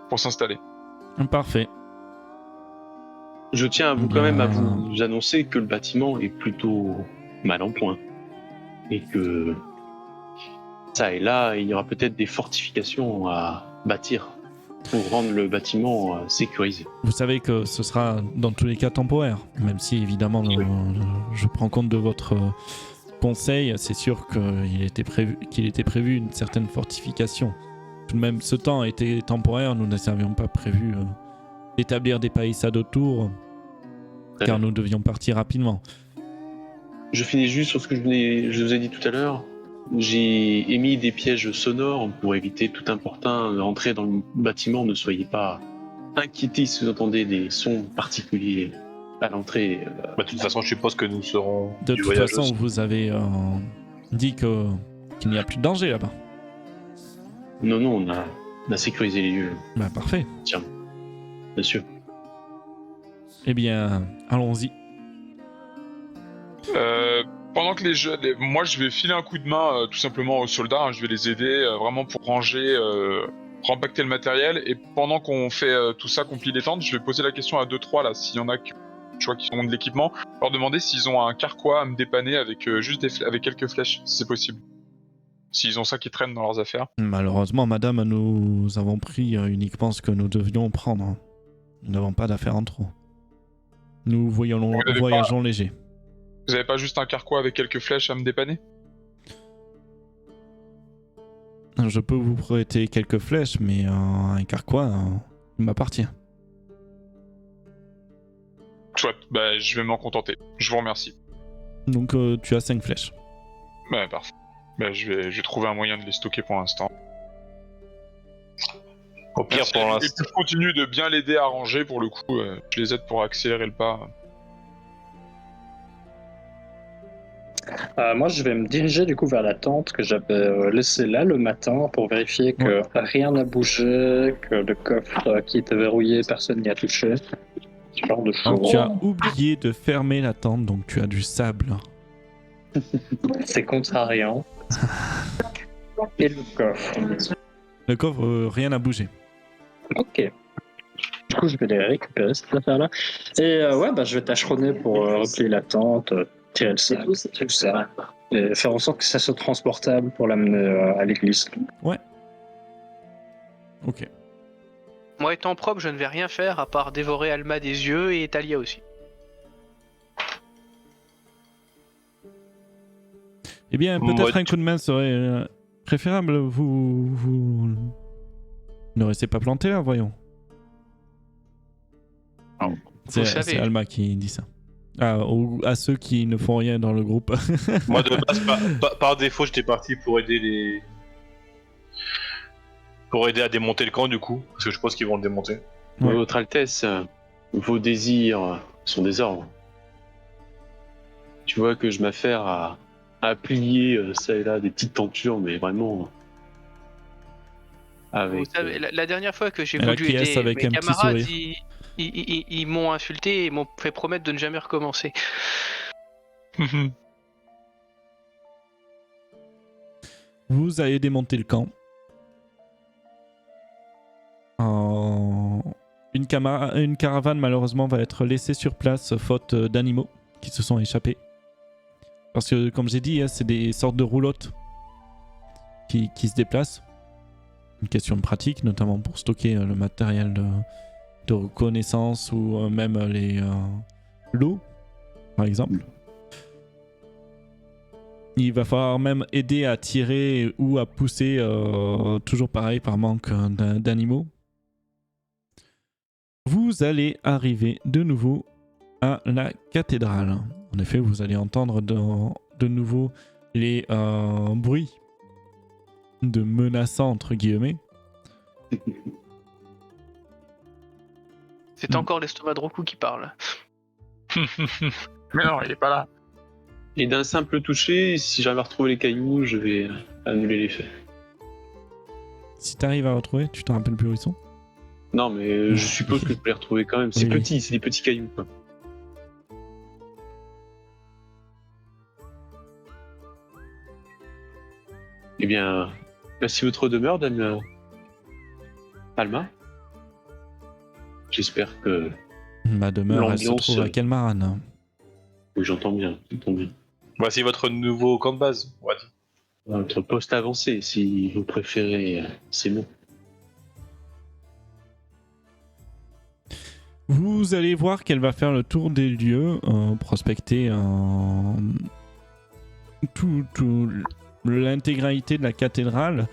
pour s'installer. Parfait. Je tiens à vous Bien. quand même à vous annoncer que le bâtiment est plutôt mal en point. Et que ça et là, il y aura peut-être des fortifications à bâtir pour rendre le bâtiment sécurisé. Vous savez que ce sera dans tous les cas temporaire, même si évidemment je prends compte de votre conseil. C'est sûr qu'il était prévu une certaine fortification. Tout de même, ce temps était temporaire. Nous n'avions pas prévu d'établir des palissades autour, car nous devions partir rapidement. Je finis juste sur ce que je vous ai dit tout à l'heure. j'ai émis des pièges sonores pour éviter tout importun d'entrer dans le bâtiment. Ne soyez pas inquiétés si vous entendez des sons particuliers à l'entrée. Bah, de toute façon, je suppose que nous serons De du toute voyage façon, aussi. vous avez dit qu'il n'y a plus de danger là-bas. Non, on a sécurisé les lieux, Bah, parfait. bien sûr. Eh bien, allons-y. Pendant que moi je vais filer un coup de main tout simplement aux soldats, hein, je vais les aider vraiment pour ranger, rempacter le matériel, et pendant qu'on fait tout ça, qu'on plie les tentes, je vais poser la question à 2-3 là, s'il y en a qui ont de l'équipement, leur demander s'ils ont un carquois à me dépanner avec avec quelques flèches, si c'est possible. S'ils ont ça qui traîne dans leurs affaires. Malheureusement, madame, nous avons pris uniquement ce que nous devions prendre. Nous n'avons pas d'affaires en trop. Nous voyageons léger. Vous avez pas juste un carquois avec quelques flèches à me dépanner? Je peux vous prêter quelques flèches, mais un carquois, il m'appartient. Soit, bah je vais m'en contenter. Je vous remercie. Donc tu as 5 flèches. Bah parfait. Bah je vais trouver un moyen de les stocker pour l'instant. Au pire, Merci. pour Et l'instant. puis je continue de bien l'aider à ranger pour le coup. Je les aide pour accélérer le pas. Moi, je vais me diriger du coup vers la tente que j'avais laissée là le matin pour vérifier que rien n'a bougé, que le coffre qui était verrouillé, personne n'y a touché. Ce genre de Alors, choses. tu as oublié de fermer la tente, donc tu as du sable. C'est contrariant. Et le coffre. Le coffre, rien n'a bougé. Ok. Du coup, je vais les récupérer, cette affaire-là. Et ouais, bah, je vais tâcheronner pour replier la tente, tirer le sac, tout ça. Et faire en sorte que ça soit transportable pour l'amener à l'église. Ok. Moi étant propre, je ne vais rien faire à part dévorer Alma des yeux et Talia aussi. Eh bien, peut-être un coup de main serait préférable. Vous ne restez pas planté là, voyons. C'est savez. Alma qui dit ça. À ceux qui ne font rien dans le groupe. Moi, de base, par défaut, j'étais parti pour aider à démonter le camp, du coup. Parce que je pense qu'ils vont le démonter. Ouais. Votre Altesse, vos désirs sont des ordres. Tu vois que je m'affaire à plier ça et là des petites tentures, mais vraiment avec. Vous savez, la dernière fois que j'ai Elle voulu acquiesce aider avec mes un petit camarades, sourire. ils m'ont insulté et m'ont fait promettre de ne jamais recommencer. Vous allez démonter le camp. Une caravane malheureusement va être laissée sur place faute d'animaux qui se sont échappés. Parce que comme j'ai dit, c'est des sortes de roulottes qui se déplacent. Une question de pratique, notamment pour stocker le matériel de reconnaissance ou même l'eau, par exemple. Il va falloir même aider à tirer ou à pousser, toujours pareil, par manque d'animaux. Vous allez arriver de nouveau à la cathédrale. En effet, vous allez entendre de nouveau les bruits de menaçants, entre guillemets. C'est encore l'estomac de Roku qui parle. Mais non, il est pas là. Et d'un simple toucher, si j'arrive à retrouver les cailloux, je vais annuler l'effet. Si t'arrives à retrouver, tu te rappelles plus où ils sont? Non, mais je suppose que je peux les retrouver quand même. C'est Oui. petit, c'est des petits cailloux, quoi. Eh bien, merci votre demeure, dame Alma. J'espère que... Ma demeure, elle se L'ambiance, trouve à Kelmaran. Oui, j'entends bien. Voici votre nouveau camp de base, on va dire. Votre poste avancé, si vous préférez ces mots. Vous allez voir qu'elle va faire le tour des lieux, prospecter tout l'intégralité de la cathédrale.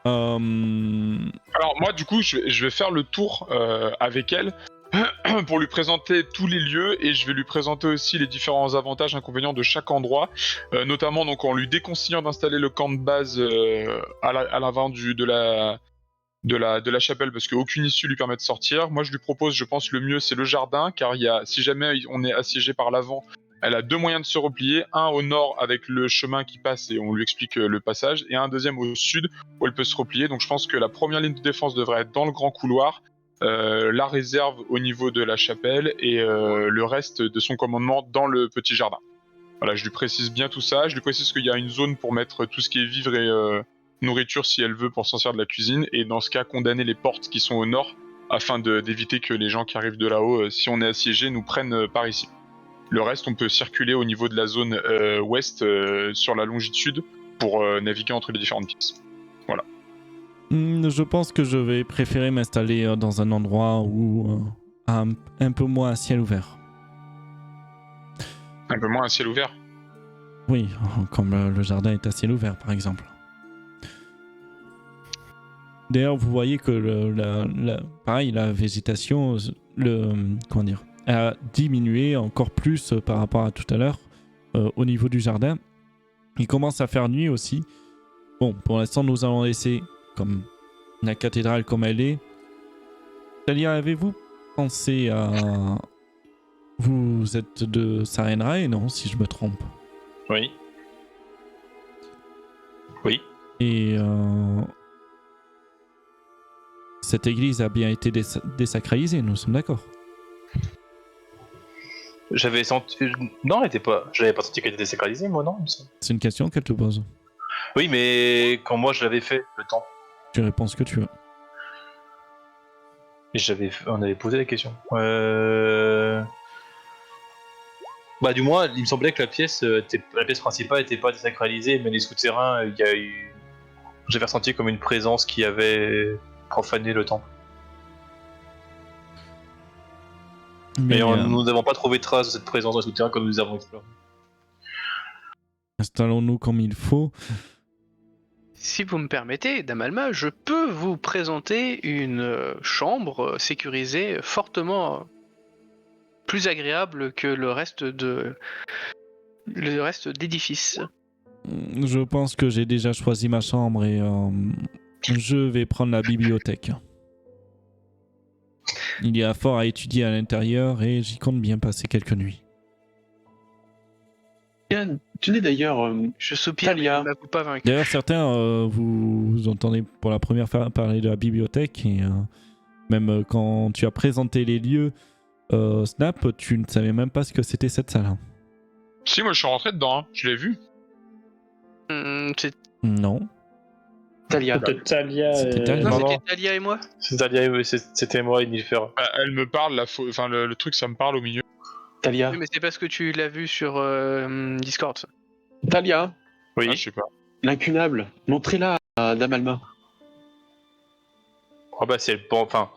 Alors moi du coup je vais faire le tour avec elle pour lui présenter tous les lieux et je vais lui présenter aussi les différents avantages et inconvénients de chaque endroit, notamment donc en lui déconseillant d'installer le camp de base à l'avant de la chapelle parce qu'aucune issue lui permet de sortir. Moi je lui propose, je pense le mieux c'est le jardin car si jamais on est assiégé par l'avant, elle a 2 moyens de se replier, un au nord avec le chemin qui passe et on lui explique le passage, et un deuxième au sud où elle peut se replier. Donc je pense que la première ligne de défense devrait être dans le grand couloir, la réserve au niveau de la chapelle et le reste de son commandement dans le petit jardin. Voilà, je lui précise bien tout ça, je lui précise qu'il y a une zone pour mettre tout ce qui est vivre et nourriture si elle veut pour s'en servir de la cuisine, et dans ce cas condamner les portes qui sont au nord afin d'éviter que les gens qui arrivent de là-haut, si on est assiégé, nous prennent par ici. Le reste, on peut circuler au niveau de la zone ouest sur la longitude pour naviguer entre les différentes pièces. Voilà. Je pense que je vais préférer m'installer dans un endroit où un peu moins à ciel ouvert. Un peu moins à ciel ouvert. Oui, comme le jardin est à ciel ouvert, par exemple. D'ailleurs, vous voyez que pareil, la végétation, comment dire, a diminué encore plus par rapport à tout à l'heure au niveau du jardin. Il commence à faire nuit aussi. Bon, pour l'instant, nous allons laisser comme la cathédrale comme elle est. Talia, avez-vous pensé à... Vous êtes de Sarenrae, non, si je me trompe? Oui. Oui. Et cette église a bien été désacralisée, nous sommes d'accord? J'avais senti... Non, elle était pas... J'avais pas senti qu'elle était désacralisée, moi, non. C'est une question qu'elle te pose. Oui, mais quand moi je l'avais fait, le temple. Tu réponds ce que tu veux. Et on avait posé la question. Bah du moins, il me semblait que la pièce principale était pas désacralisée, mais les souterrains, il y a eu... J'avais ressenti comme une présence qui avait profané le temple. Mais nous n'avons pas trouvé trace de cette présence dans le souterrain comme nous avons exploré. Installons-nous comme il faut. Si vous me permettez, Dame Alma, je peux vous présenter une chambre sécurisée fortement plus agréable que le reste d'édifice. Je pense que j'ai déjà choisi ma chambre et je vais prendre la bibliothèque. Il y a fort à étudier à l'intérieur et j'y compte bien passer quelques nuits. Tenez d'ailleurs, Je soupire, Talia. mais vous pas vaincu. D'ailleurs, certains, vous entendez pour la première fois parler de la bibliothèque et même quand tu as présenté les lieux, Snap, tu ne savais même pas ce que c'était cette salle. Si, moi je suis rentré dedans, hein. Je l'ai vu. Non. Talia. Talia. C'était Talia. Non, Non, c'était non. Talia et moi. C'était moi et Nilfer. Bah, elle me parle, le truc ça me parle au milieu. Talia. Oui, mais c'est parce que tu l'as vu sur Discord. Talia. Oui. Ah, je sais pas. L'incunable. Montrez-la à Dame Alma. Ah bah si elle... Enfin...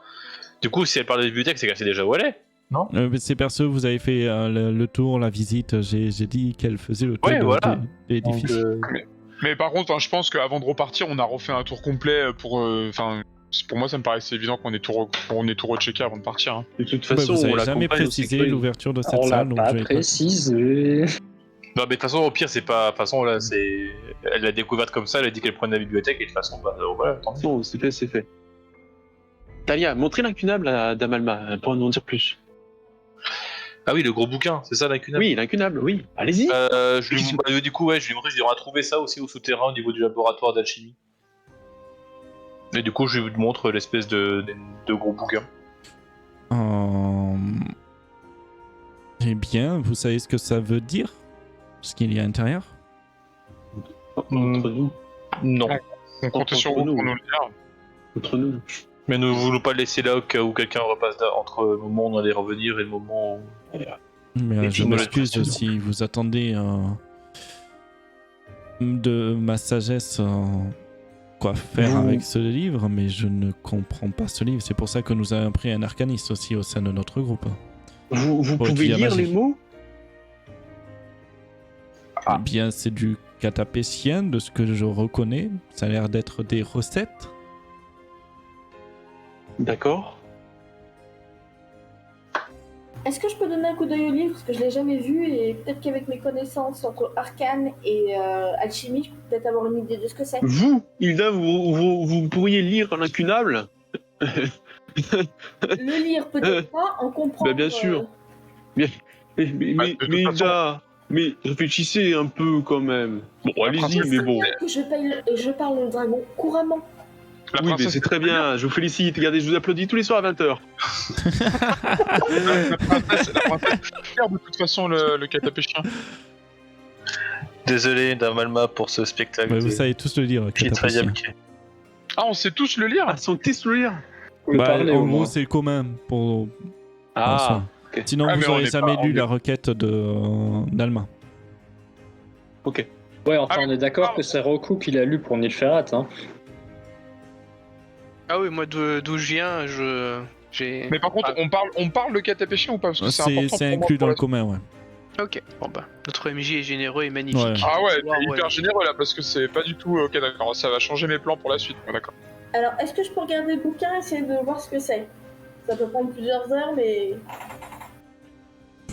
Du coup, si elle parle de bibliothèque, c'est qu'elle sait déjà où elle est. Non. C'est perso, vous avez fait le tour, la visite. J'ai dit qu'elle faisait le tour Ouais, voilà. de l'édifice. Mais par contre, hein, je pense qu'avant de repartir, on a refait un tour complet pour. Pour moi, ça me paraissait évident qu'on ait tout rechecké avant de partir. Hein. De toute Bah, façon, vous on n'avez la jamais accompagne au précisé sécurité. l'ouverture de cette On l'a salle. donc pas je vais précisé. Non, mais de toute façon, au pire, c'est pas... De toute façon, là, c'est... Elle l'a découverte comme ça, elle a dit qu'elle prenait la bibliothèque, et de toute façon, bah, voilà, tant mieux. Bon, c'est fait, c'est fait. Talia, montrez l'incunable à Dame Alma, pour nous en dire plus. Ah oui, le gros bouquin, c'est ça, l'incunable. Oui, l'incunable, oui. Allez-y. Du coup, ouais, je lui ai montré, on a trouvé ça aussi au souterrain au niveau du laboratoire d'alchimie. Et du coup, je lui montre l'espèce de gros bouquin. Eh bien, vous savez ce que ça veut dire? Ce qu'il y a à l'intérieur? Entre nous. Non. On comptait sur vous pour nous le dire. Entre nous. Mais ne voulons pas le laisser là au cas où quelqu'un repasse entre le moment où on allait revenir et le moment où... Mais Et je tu me m'excuse le- si vous attendez de ma sagesse quoi faire Vous- avec ce livre, mais je ne comprends pas ce livre. C'est pour ça que nous avons pris un arcaniste aussi au sein de notre groupe. Vous Pour pouvez étudier la lire magie. les mots? Eh bien, c'est du catapécien de ce que je reconnais. Ça a l'air d'être des recettes. D'accord. Est-ce que je peux donner un coup d'œil au livre parce que je l'ai jamais vu et peut-être qu'avec mes connaissances entre arcane et alchimie, je peux peut-être avoir une idée de ce que c'est. Vous, Hilda, vous pourriez lire l'incunable? Le lire peut-être pas, en comprendre. Bien sûr. Mais de toute Hilda, mais réfléchissez un peu quand même. Bon, allez-y, mais bon. Que je parle le dragon couramment. La Oui, mais princesse c'est très bien, je vous félicite. Regardez, je vous applaudis tous les soirs à 20h. La princesse regarde de toute façon le catapéchien. Désolé Damalma pour ce spectacle. Ouais, vous savez tous le lire. Qui est très Catapéchien. yamké. Ah, on sait tous le lire. Ah, son test le lire. Vous Bah, parlez, en au gros, moins. c'est commun pour. Ah, ok. Sinon, Ah, vous mais on aurez est jamais pas- lu on est- la requête d'Alma. Ok. Ouais, enfin, Ah, on est d'accord que c'est Roku qui l'a lu pour Nilferat, hein. Ah oui, moi d'où je viens, j'ai. Mais par contre, on parle le catapéchien ou pas? Parce que c'est important. C'est pour moi inclus pour dans la le commun, ouais. Ok, bon bah, notre MJ est généreux et magnifique. Ouais. Ah ouais, Ouais, t'es ouais. hyper généreux là parce que c'est pas du tout. Ok, d'accord, ça va changer mes plans pour la suite. Ouais, d'accord. Alors, est-ce que je peux regarder le bouquin et essayer de voir ce que c'est? Ça peut prendre plusieurs heures, mais...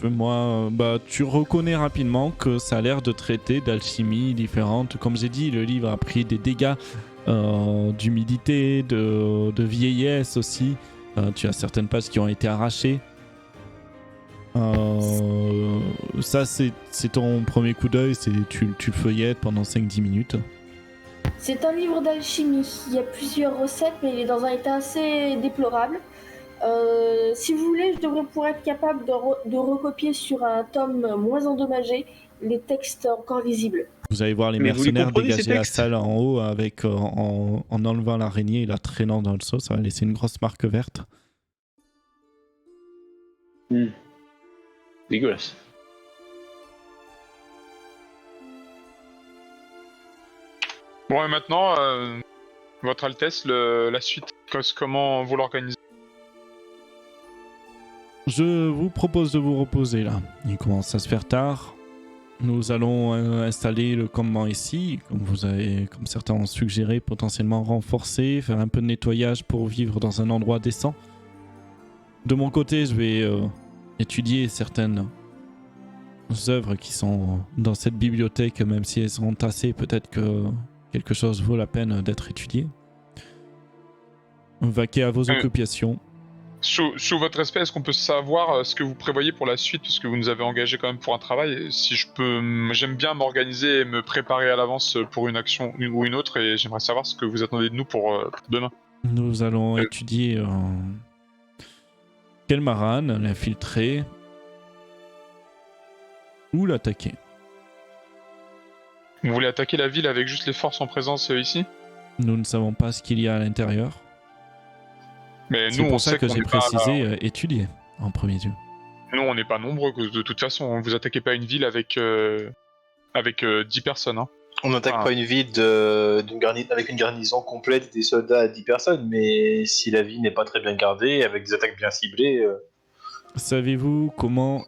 Moi, bah, tu reconnais rapidement que ça a l'air de traiter d'alchimie différente. Comme j'ai dit, le livre a pris des dégâts d'humidité, de vieillesse aussi. Tu as certaines pages qui ont été arrachées. Ça, c'est ton premier coup d'œil. Tu le feuillettes pendant 5-10 minutes. C'est un livre d'alchimie. Il y a plusieurs recettes, mais il est dans un état assez déplorable. Si vous voulez, je devrais pouvoir être capable de recopier sur un tome moins endommagé les textes encore lisibles. Vous allez voir les Mais vous les mercenaires comprenez, ces dégager la textes salle en haut avec, en enlevant l'araignée et la traînant dans le sol. Ça va laisser une grosse marque verte. Dégueulasse. Bon, et maintenant, Votre Altesse, la suite, comment vous l'organisez? Je vous propose de vous reposer là. Il commence à se faire tard. Nous allons installer le campement ici, comme certains ont suggéré, potentiellement renforcer, faire un peu de nettoyage pour vivre dans un endroit décent. De mon côté, je vais étudier certaines œuvres qui sont dans cette bibliothèque, même si elles sont tassées, peut-être que quelque chose vaut la peine d'être étudié. Vaquez à vos occupations. Sous votre respect, est-ce qu'on peut savoir ce que vous prévoyez pour la suite, parce que vous nous avez engagé quand même pour un travail. Et si je peux, j'aime bien m'organiser et me préparer à l'avance pour une action ou une autre, et j'aimerais savoir ce que vous attendez de nous pour demain. Nous allons étudier Kelmaran, l'infiltrer ou l'attaquer. Vous voulez attaquer la ville avec juste les forces en présence ici? Nous ne savons pas ce qu'il y a à l'intérieur. Mais C'est nous, on pour ça sait que qu'on j'ai n'est pas- précisé étudier en premier lieu. Nous, on n'est pas nombreux, de toute façon. Vous attaquez pas une ville avec 10 personnes. Hein. On n'attaque Ah. pas une ville avec une garnison complète des soldats à 10 personnes, mais si la ville n'est pas très bien gardée, avec des attaques bien ciblées... Savez-vous comment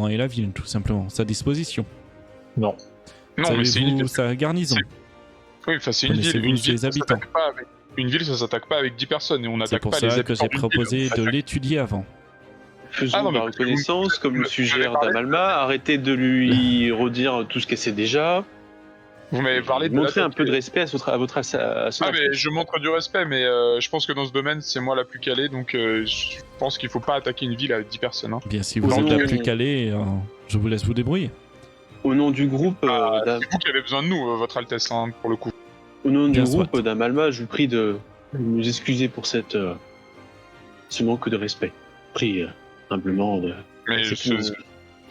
est la ville, tout simplement, sa disposition? Non. Non, mais c'est une Savez-vous ville. sa garnison? Oui, enfin, c'est une ville. Connaissez-vous Une ses ville, ça habitants? s'attaque pas avec... Une ville, ça s'attaque pas avec 10 personnes, et on C'est n'attaque pour pas les ça que habitants j'ai d'une proposé ville. de l'étudier avant. Faisons Ah non, mais la parce que reconnaissance, comme le vous suggère avez parlé. Damalma. Arrêtez de lui redire tout ce qu'elle sait déjà. Vous m'avez parlé de Montrez un l'attaque. peu de respect à son Ah, mais je montre du respect, mais je pense que dans ce domaine, c'est moi la plus calée, donc je pense qu'il faut pas attaquer une ville avec 10 personnes. Hein. Bien, si vous Non, êtes la non. plus calée, je vous laisse vous débrouiller. Au nom du groupe, C'est vous qui avez besoin de nous, Votre Altesse, hein, pour le coup. au nom du Bien groupe soit. d'Amalma, je vous prie de nous excuser pour ce manque de respect. Prie humblement de... Mais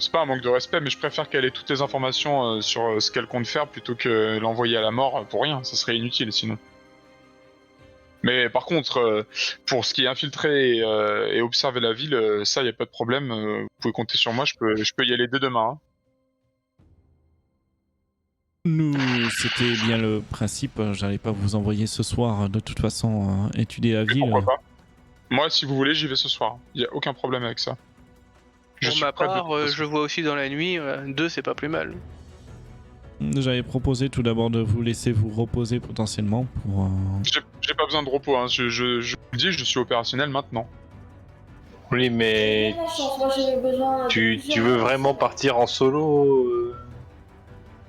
c'est pas un manque de respect, mais je préfère qu'elle ait toutes les informations sur ce qu'elle compte faire plutôt que l'envoyer à la mort pour rien. Ça serait inutile sinon. Mais par contre, pour ce qui est infiltrer et observer la ville, ça y a pas de problème. Vous pouvez compter sur moi. Je peux y aller dès demain. Hein. C'était bien le principe. J'allais pas vous envoyer ce soir, de toute façon, étudier la Mais ville. pourquoi pas? Moi, si vous voulez, j'y vais ce soir. Y a aucun problème avec ça. Je Pour suis ma prêt de part, toute façon. je vois aussi dans la nuit, 2 c'est pas plus mal. J'avais proposé tout d'abord de vous laisser vous reposer potentiellement pour... J'ai pas besoin de repos, hein. Je vous le dis, je suis opérationnel maintenant. Oui, mais J'ai la chance, moi j'avais besoin de tu plusieurs veux vraiment partir en solo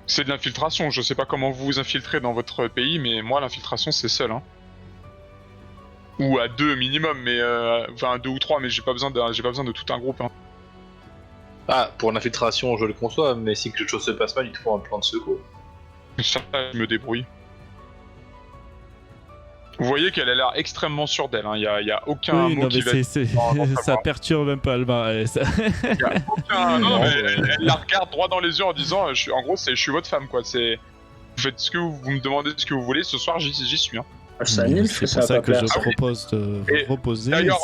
C'est de l'infiltration, je sais pas comment vous vous infiltrez dans votre pays, mais moi l'infiltration c'est seul. Hein. Ou à 2 minimum, mais enfin 2 ou 3, mais j'ai pas besoin de tout un groupe. Hein. Ah, pour l'infiltration, je le conçois, mais si quelque chose se passe mal, il te faut un plan de secours. Ça, je me débrouille. Vous voyez qu'elle a l'air extrêmement sûre d'elle, hein. Y a aucun Oui, mot non, qui mais va... ça perturbe un peu Alba. Y a aucun... Non, mais elle la regarde droit dans les yeux en disant, en gros, je suis votre femme, quoi. C'est... Vous faites ce que vous me demandez ce que vous voulez, ce soir j'y suis. Hein. C'est un nid, C'est ça pour ça va que pas je plaire. propose de vous Et reposer. D'ailleurs,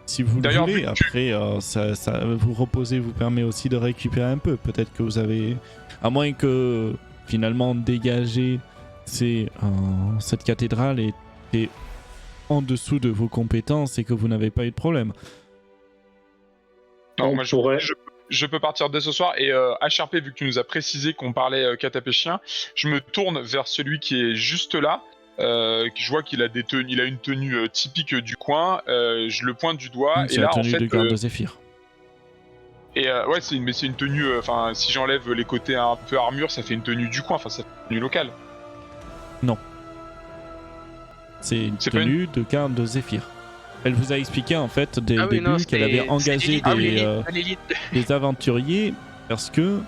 Si vous le D'ailleurs, voulez, vu que tu- après, ça vous reposer vous permet aussi de récupérer un peu. Peut-être que vous avez... À moins que, finalement, dégager cette cathédrale était en dessous de vos compétences et que vous n'avez pas eu de problème. non, On moi pourrait- je peux partir dès ce soir, et HRP, vu que tu nous as précisé qu'on parlait catapéchien, je me tourne vers celui qui est juste là. Je vois qu'il a il a une tenue typique du coin, je le pointe du doigt, et C'est là la en tenue fait... de garde de Zéphyr. ouais, mais c'est une tenue, enfin, si j'enlève les côtés un peu armure, ça fait une tenue du coin, enfin, ça fait une tenue locale. C'est une C'est pas tenue de garde de Zéphyr. Elle vous a expliqué en fait dès le Ah oui, non, début qu'elle avait engagé Lilith. des aventuriers parce que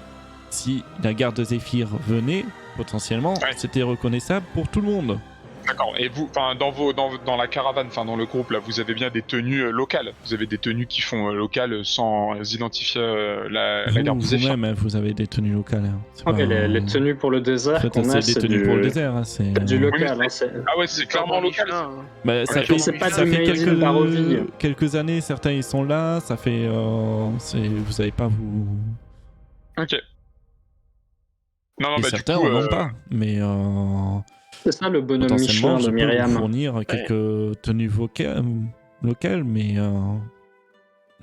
si la garde de Zéphyr venait, potentiellement, Ouais. c'était reconnaissable pour tout le monde. D'accord, et vous, enfin, dans la caravane, enfin, dans le groupe, là, vous avez bien des tenues locales. Vous avez des tenues qui font locales sans identifier la garde de Zéphyr. Vous-même, hein, vous avez des tenues locales. Hein. C'est Ok, pas- les tenues pour le En désert fait, qu'on a, c'est des c'est tenues du... pour le désert. Hein, c'est du Oui, local. mais Hein, c'est- Ah ouais, c'est clairement local. Michelin, hein. Bah, ça Ok, fait, c'est pas ça du fait Made in Barovie. quelques années, certains ils sont là, ça fait... vous avez pas vous... Ok. Non, Et bah, certains du coup, en ont pas, mais C'est ça le bonhomme potentiellement Michelin je de peux vous Myriam. fournir quelques tenues locales, mais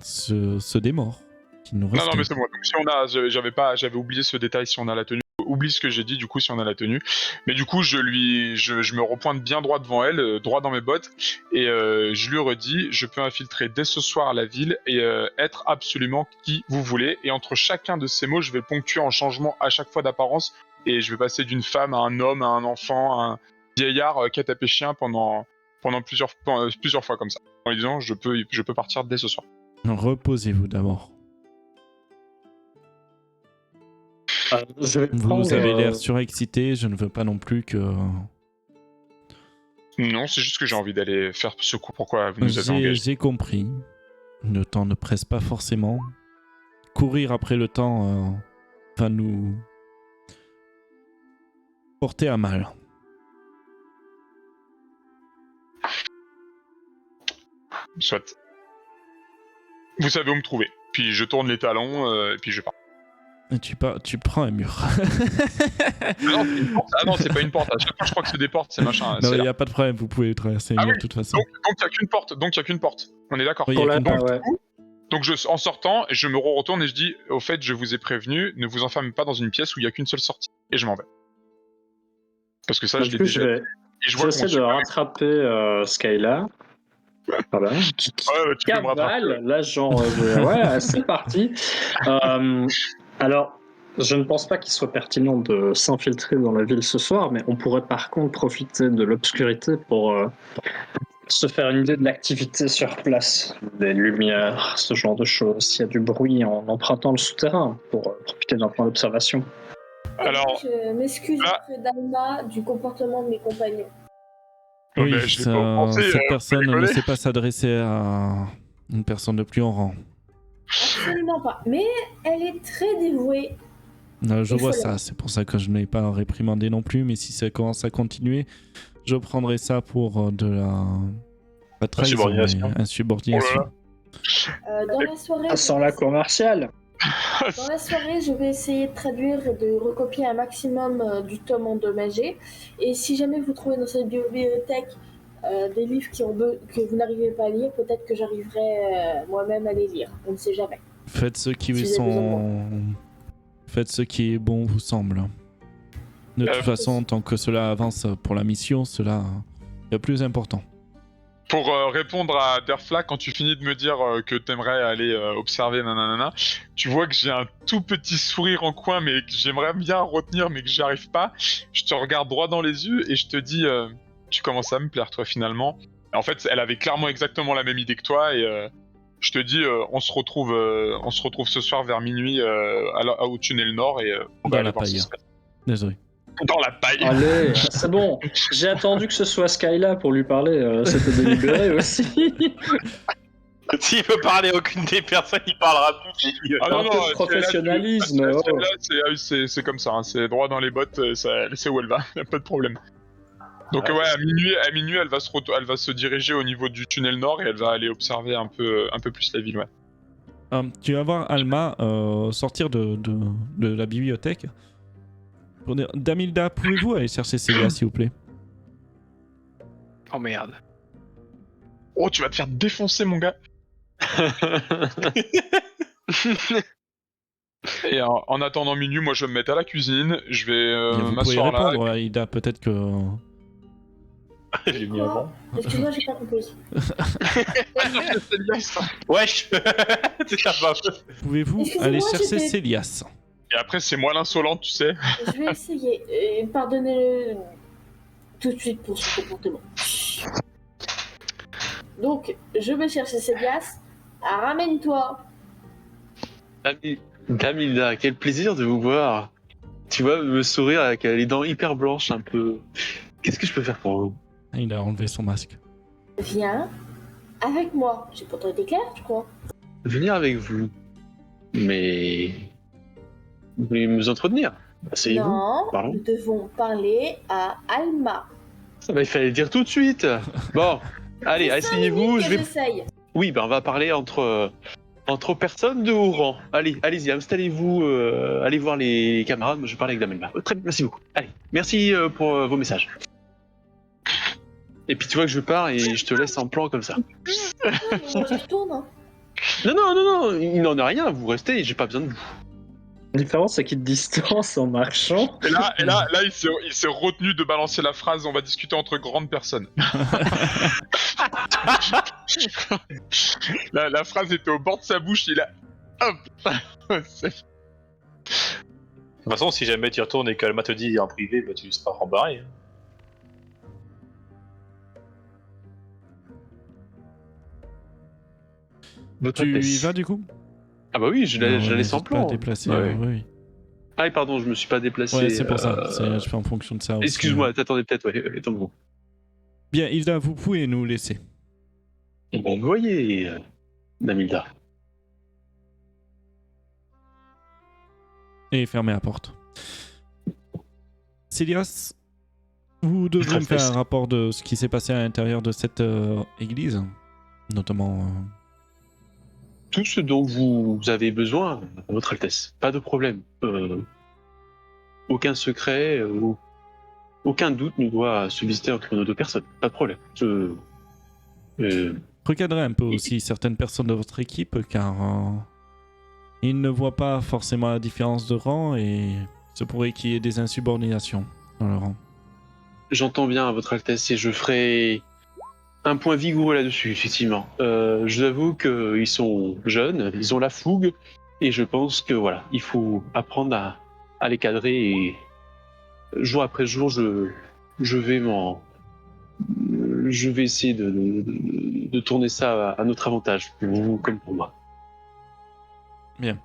ce démort qui nous reste. Non, mais c'est moi. Donc, si on a, j'avais oublié ce détail. Si on a la tenue, oublie ce que j'ai dit. Du coup, si on a la tenue, mais du coup, je me repointe bien droit devant elle, droit dans mes bottes, et je lui redis, je peux infiltrer dès ce soir à la ville et être absolument qui vous voulez. Et entre chacun de ces mots, je vais le ponctuer en changement à chaque fois d'apparence, et je vais passer d'une femme à un homme, à un enfant, à un vieillard catapéchien pendant plusieurs fois comme ça, en lui disant, je peux partir dès ce soir. Reposez-vous d'abord. Je vais Vous prendre, avez l'air surexcité, je ne veux pas non plus que... Non, c'est juste que j'ai envie d'aller faire ce coup. Pourquoi vous nous avez engagés? J'ai compris. Le temps ne presse pas forcément. Courir après le temps va nous porter à mal. Soit. Vous savez où me trouver. Puis je tourne les talons, et puis je pars. Et tu prends un mur. Ah non, c'est une porte. Ah non, c'est pas une porte. À chaque fois, je crois que c'est des portes, c'est machin. Non, c'est il là. n'y a pas de problème, vous pouvez traverser le Ah mur oui, de toute façon. Donc il n'y a qu'une porte. Donc il y a qu'une porte. On est d'accord. Oui, il y a pour la- qu'une ah porte. ouais. Donc en sortant, je me retourne et je dis, au fait, je vous ai prévenu, ne vous enfermez pas dans une pièce où il y a qu'une seule sortie. Et je m'en vais. Parce que ça, je Du l'ai coup, déjà. je vais Et je vois j'essaie de rattraper Skyla. Voilà. Ouais, tu peux me rattraper. Cabale, là, genre, ouais, c'est parti. Alors, je ne pense pas qu'il soit pertinent de s'infiltrer dans la ville ce soir, mais on pourrait par contre profiter de l'obscurité pour se faire une idée de l'activité sur place, des lumières, ce genre de choses. S'il y a du bruit en empruntant le souterrain pour profiter d'un point d'observation. Alors, Je m'excuse là- auprès d'Alma du comportement de mes compagnons. Oui, Ben, je l'ai pas pensé, cette personne ne rigoler. sait pas s'adresser à une personne de plus en rang. Absolument pas. Mais elle est très dévouée. Je Il vois faut ça, c'est pour ça que je ne l'ai pas réprimandé non plus, mais si ça commence à continuer, je prendrai ça pour de la trahison, Insubordination. mais insubordination. Dans la soirée, Ça sent la cour martiale. Dans la soirée, je vais essayer de traduire et de recopier un maximum du tome endommagé. Et si jamais vous trouvez dans cette bibliothèque des livres que vous n'arrivez pas à lire, peut-être que j'arriverai moi-même à les lire. On ne sait jamais. Faites ce qui Si vous avez besoin de Faites ce qui est bon vous semble. De toute façon, tant que cela avance pour la mission, cela est le plus important. Pour répondre à Derfla, quand tu finis de me dire que t'aimerais aller observer nanana, tu vois que j'ai un tout petit sourire en coin, mais que j'aimerais bien retenir, mais que j'y arrive pas. Je te regarde droit dans les yeux et je te dis, tu commences à me plaire, toi, finalement. En fait, elle avait clairement exactement la même idée que toi et je te dis, on se retrouve ce soir vers minuit au tunnel nord et on va Dans aller la voir ce qui paille. se passe. Désolé. Dans la paille. Allez, c'est bon. J'ai attendu que ce soit Skyla pour lui parler. C'était délibéré aussi. S'il veut parler à aucune des personnes, il parlera plus. Ah Un peu de professionnalisme, oh. C'est comme ça, hein, c'est droit dans les bottes, elle sait où elle va, y a pas de problème. Donc ouais, à minuit, elle va se diriger au niveau du tunnel nord et elle va aller observer un peu plus la ville, ouais. Tu vas voir Alma sortir de la bibliothèque. Pour dire, Damilda, pouvez-vous aller chercher Célia, s'il vous plaît? Oh merde. Oh, tu vas te faire défoncer, mon gars. Et en attendant minuit, moi je vais me mettre à la cuisine, je vais Bien, vous pouvez m'asseoir là. répondre, Aïda, peut-être que... J'ai mis avant. Excuse-moi, j'ai pas compris. Wesh. C'est ça, va. Pouvez-vous Excusez-moi, aller chercher j'étais- Célias? Et après, c'est moi l'insolente, tu sais. Je vais essayer. Pardonnez-le tout de suite pour ce comportement. Donc, je vais chercher Célias. Ramène-toi. Damilda, quel plaisir de vous voir. Tu vois, me sourire avec les dents hyper blanches, un peu. Qu'est-ce que je peux faire pour vous? Il a enlevé son masque. Viens avec moi. J'ai pourtant été clair, je crois. Venir avec vous. Mais. Vous voulez nous entretenir? Asseyez-vous. Non, Pardon. nous devons parler à Alma. Ah bah, il fallait le dire tout de suite. Bon, allez, C'est 5 asseyez-vous. minutes Je que vais. j'essaye. Oui, ben on va parler entre personnes de haut rang. Allez-y, installez-vous, allez voir les camarades. Moi, je vais parler avec Damelma. Très bien, merci beaucoup. Allez, merci pour vos messages. Et puis tu vois que je pars et je te laisse en plan comme ça. On y retourne. Hein. Non, il n'en est rien. Vous restez, j'ai pas besoin de vous. La différence, c'est qu'il te distance en marchant. Et là, il s'est retenu de balancer la phrase on va discuter entre grandes personnes. la phrase était au bord de sa bouche, il a. Hop. De toute façon, si jamais tu y retournes et qu'Alma te dit en privé, bah tu seras rembarré. Hein. Votre Tu Altesse. y vas du coup? Ah bah oui, je la laisse n'hésite en pas plan. à déplacer, Ouais. oui. Ah pardon, je me suis pas déplacé. Ouais, c'est pour ça. Je fais en fonction de ça aussi. Excuse-moi, t'attendais peut-être, ouais, attends-moi. Bien, Hilda, vous pouvez nous laisser. Bon, vous voyez, Damilda. Et fermez la porte. Célias, vous devrez me faire un rapport de ce qui s'est passé à l'intérieur de cette église. Notamment... Tout ce dont vous avez besoin, Votre Altesse. Pas de problème. Aucun secret, aucun doute ne doit subsister entre nos deux personnes. Pas de problème. Recadrez un peu aussi certaines personnes de votre équipe, car ils ne voient pas forcément la différence de rang et il se pourrait qu'il y ait des insubordinations dans le rang. J'entends bien, Votre Altesse, et je ferai un point vigoureux là-dessus, effectivement. Je vous avoue qu'ils sont jeunes, ils ont la fougue, et je pense que voilà, il faut apprendre à les cadrer, et jour après jour, je vais essayer de tourner ça à notre avantage, pour vous comme pour moi. Bien.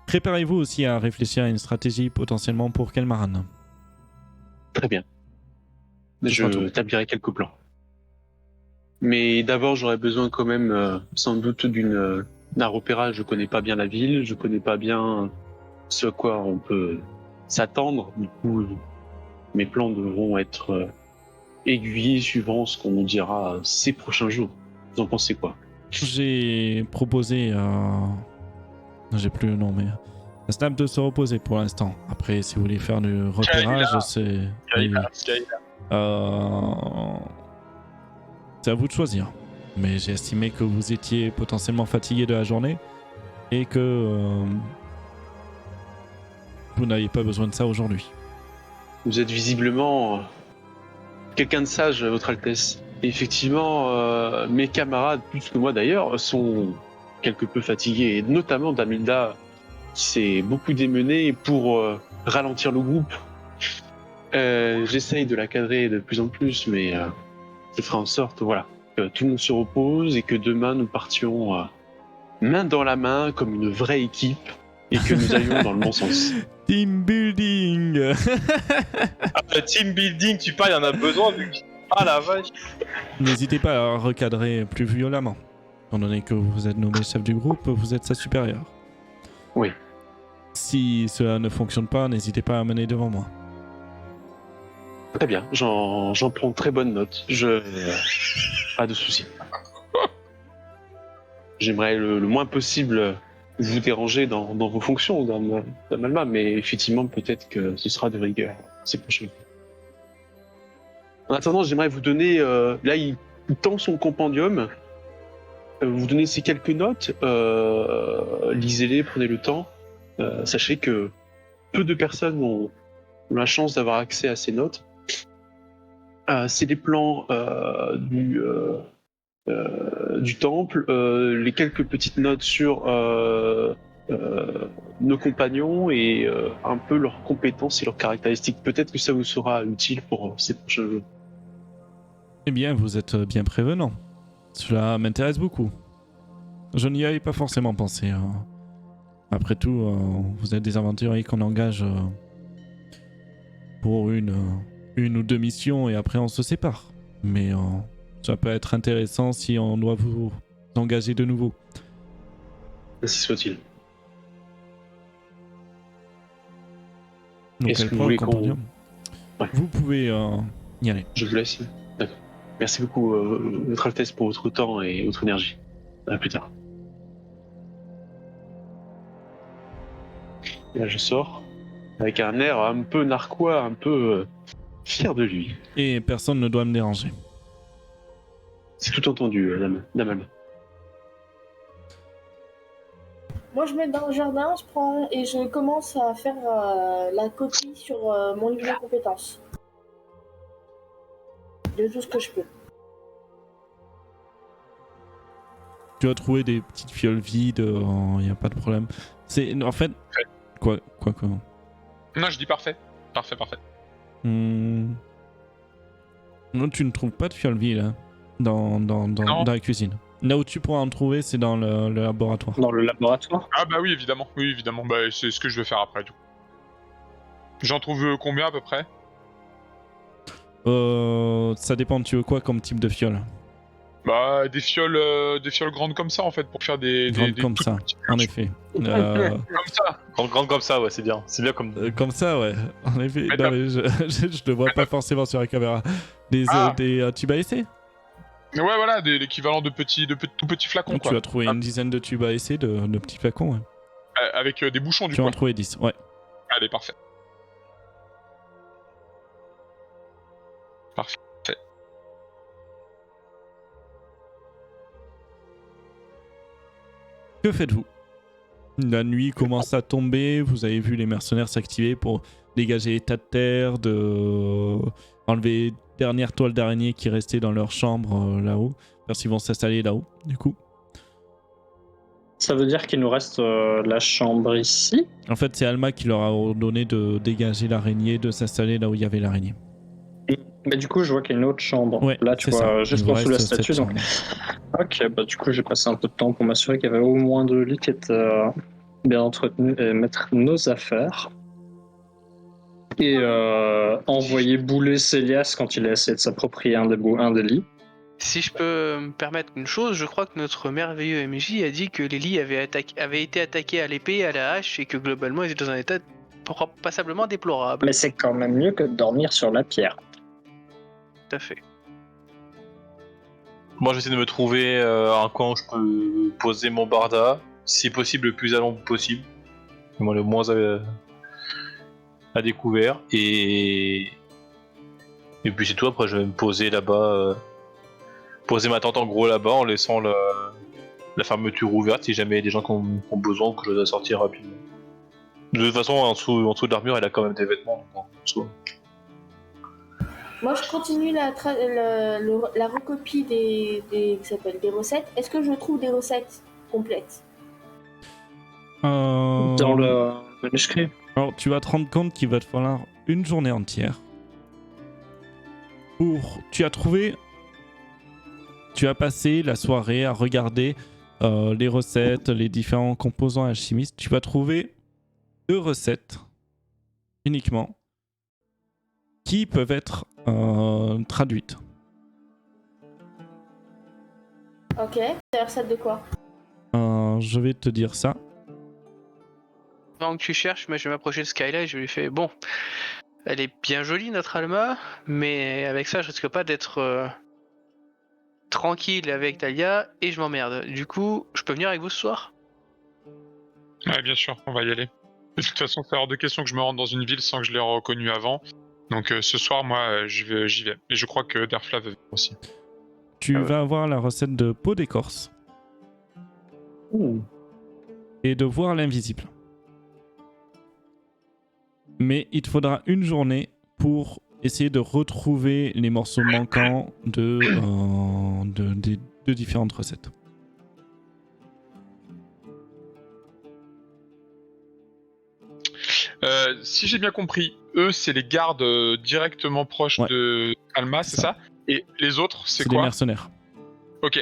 Préparez-vous aussi à réfléchir à une stratégie potentiellement pour Kelmaran. Très bien. Ce sera Je tout. établirai quelques plans. Mais d'abord, j'aurais besoin quand même, sans doute, d'un repérage. Je connais pas bien la ville, je connais pas bien ce à quoi on peut s'attendre. Du coup, mes plans devront être aiguillés suivant ce qu'on nous dira ces prochains jours. Vous en pensez quoi? J'ai proposé j'ai plus le nom, mais à Snap de se reposer pour l'instant. Après, si vous voulez faire du repérage, c'est... C'est à vous de choisir. Mais j'ai estimé que vous étiez potentiellement fatigué de la journée et que vous n'aviez pas besoin de ça aujourd'hui. Vous êtes visiblement quelqu'un de sage, Votre Altesse. Et effectivement, mes camarades, plus que moi d'ailleurs, sont quelque peu fatigués, et notamment Damilda, qui s'est beaucoup démenée pour ralentir le groupe. J'essaye de la cadrer de plus en plus, mais je ferai en sorte, voilà, que tout le monde se repose et que demain nous partions main dans la main comme une vraie équipe et que nous allions dans le bon sens. Team building. Team building, tu parles, il y en a besoin vu que... Ah la vache. N'hésitez pas à recadrer plus violemment. Étant donné que vous êtes nommé chef du groupe, vous êtes sa supérieure. Oui. Si cela ne fonctionne pas, n'hésitez pas à mener devant moi. Très bien, j'en prends très bonne note. Pas de souci. J'aimerais le moins possible vous déranger dans vos fonctions, Dame Alma, mais effectivement, peut-être que ce sera de rigueur ces prochaines fois. En attendant, j'aimerais vous donner... là, il tend son compendium. Vous donner ces quelques notes. Lisez-les, prenez le temps. Sachez que peu de personnes ont la chance d'avoir accès à ces notes. C'est les plans du temple, les quelques petites notes sur nos compagnons et un peu leurs compétences et leurs caractéristiques. Peut-être que ça vous sera utile pour ces prochains jours. Eh bien, vous êtes bien prévenant. Cela m'intéresse beaucoup. Je n'y avais pas forcément pensé. Après tout, vous êtes des aventuriers qu'on engage pour une ou deux missions et après on se sépare. Mais ça peut être intéressant si on doit vous engager de nouveau. Ainsi soit-il. Donc, Est-ce elle que vous prend voulez le compendium. Ouais. Vous pouvez y aller. Je vous laisse. D'accord. Merci beaucoup, Votre Altesse, pour votre temps et votre énergie. À plus tard. Et là, je sors avec un air un peu narquois, un peu fier de lui. Et personne ne doit me déranger. C'est tout entendu, Dame Alma. Moi, je me mets dans le jardin, je prends et je commence à faire la copie sur mon livre de compétences. De tout ce que je peux. Tu as trouvé des petites fioles vides, il n'y a pas de problème. C'est en fait... Quoi. Non, je dis parfait. Parfait. Non, tu ne trouves pas de fioles vides hein, dans la cuisine. Là où tu pourras en trouver, c'est dans le laboratoire. Dans le laboratoire. Ah bah oui, évidemment. Oui, évidemment. Bah, c'est ce que je vais faire après, du coup. J'en trouve combien, à peu près? Ça dépend, tu veux quoi comme type de fiole? Bah, des fioles grandes comme ça, en fait, pour faire des Comme toutes ça, petites en pioches. effet. Comme ça. Grande comme ça, ouais, c'est bien. C'est bien comme... Comme ça, ouais. En effet. Mais Non, mais je ne vois pas forcément sur la caméra. Des tubes à essai. Ouais, voilà, l'équivalent de tout petits flacons, Tu quoi. as trouvé une dizaine de tubes à essai de petits flacons, ouais. Avec des bouchons, du Tu coup. en as trouvé 10, ouais. Allez, parfait. Parfait. Que faites-vous? La nuit commence à tomber, vous avez vu les mercenaires s'activer pour dégager les tas de terre, enlever les dernières toiles d'araignée qui restaient dans leur chambre là-haut, parce qu'ils vont s'installer là-haut, du coup. Ça veut dire qu'il nous reste la chambre ici. En fait, c'est Alma qui leur a ordonné de dégager l'araignée, de s'installer là où il y avait l'araignée. Mais du coup, je vois qu'il y a une autre chambre. Ouais, Là, tu c'est ça. vois, juste Il vous en dessous de la reste cette statue. Donc... chambre. Ok, bah du coup, j'ai passé un peu de temps pour m'assurer qu'il y avait au moins 2 lits qui étaient bien entretenus et mettre nos affaires. Et envoyer bouler Célias quand il a essayé de s'approprier un des lits. Si je peux me permettre une chose, je crois que notre merveilleux MJ a dit que les lits avaient été attaqués à l'épée, à la hache, et que globalement ils étaient dans un état passablement déplorable. Mais c'est quand même mieux que de dormir sur la pierre. Tout à fait. Moi, j'essaie de me trouver un coin où je peux poser mon barda, si possible le plus à l'ombre possible. Moi, le moins à découvert. Et puis c'est tout. Après, je vais me poser là-bas, poser ma tente en gros là-bas, en laissant la fermeture ouverte si jamais il y a des gens qui ont besoin ou que je dois sortir rapidement. De toute façon, en dessous de l'armure, elle a quand même des vêtements. Donc, Moi, je continue la recopie des recettes. Est-ce que je trouve des recettes complètes? Dans le manuscrit. Alors, tu vas te rendre compte qu'il va te falloir une journée entière Tu as passé la soirée à regarder les recettes, les différents composants alchimistes. Tu vas trouver 2 recettes uniquement qui peuvent être traduites. Ok. C'est recette de quoi? Je vais te dire ça. Pendant que tu cherches, moi je vais m'approcher de Skyla et je lui fais bon, elle est bien jolie notre Alma, mais avec ça je risque pas d'être tranquille avec Talia et je m'emmerde. Du coup, je peux venir avec vous ce soir? Ouais, bien sûr, on va y aller. De toute façon, c'est hors de question que je me rende dans une ville sans que je l'ai reconnu avant. Donc ce soir, moi, j'y vais. Et je crois que Derfla veut venir aussi. Tu vas avoir la recette de peau d'écorce et de voir l'invisible. Mais il te faudra une journée pour essayer de retrouver les morceaux manquants des différentes recettes. Si j'ai bien compris, eux, c'est les gardes directement proches de Alma, c'est ça? Et les autres, c'est quoi? Les mercenaires. Ok,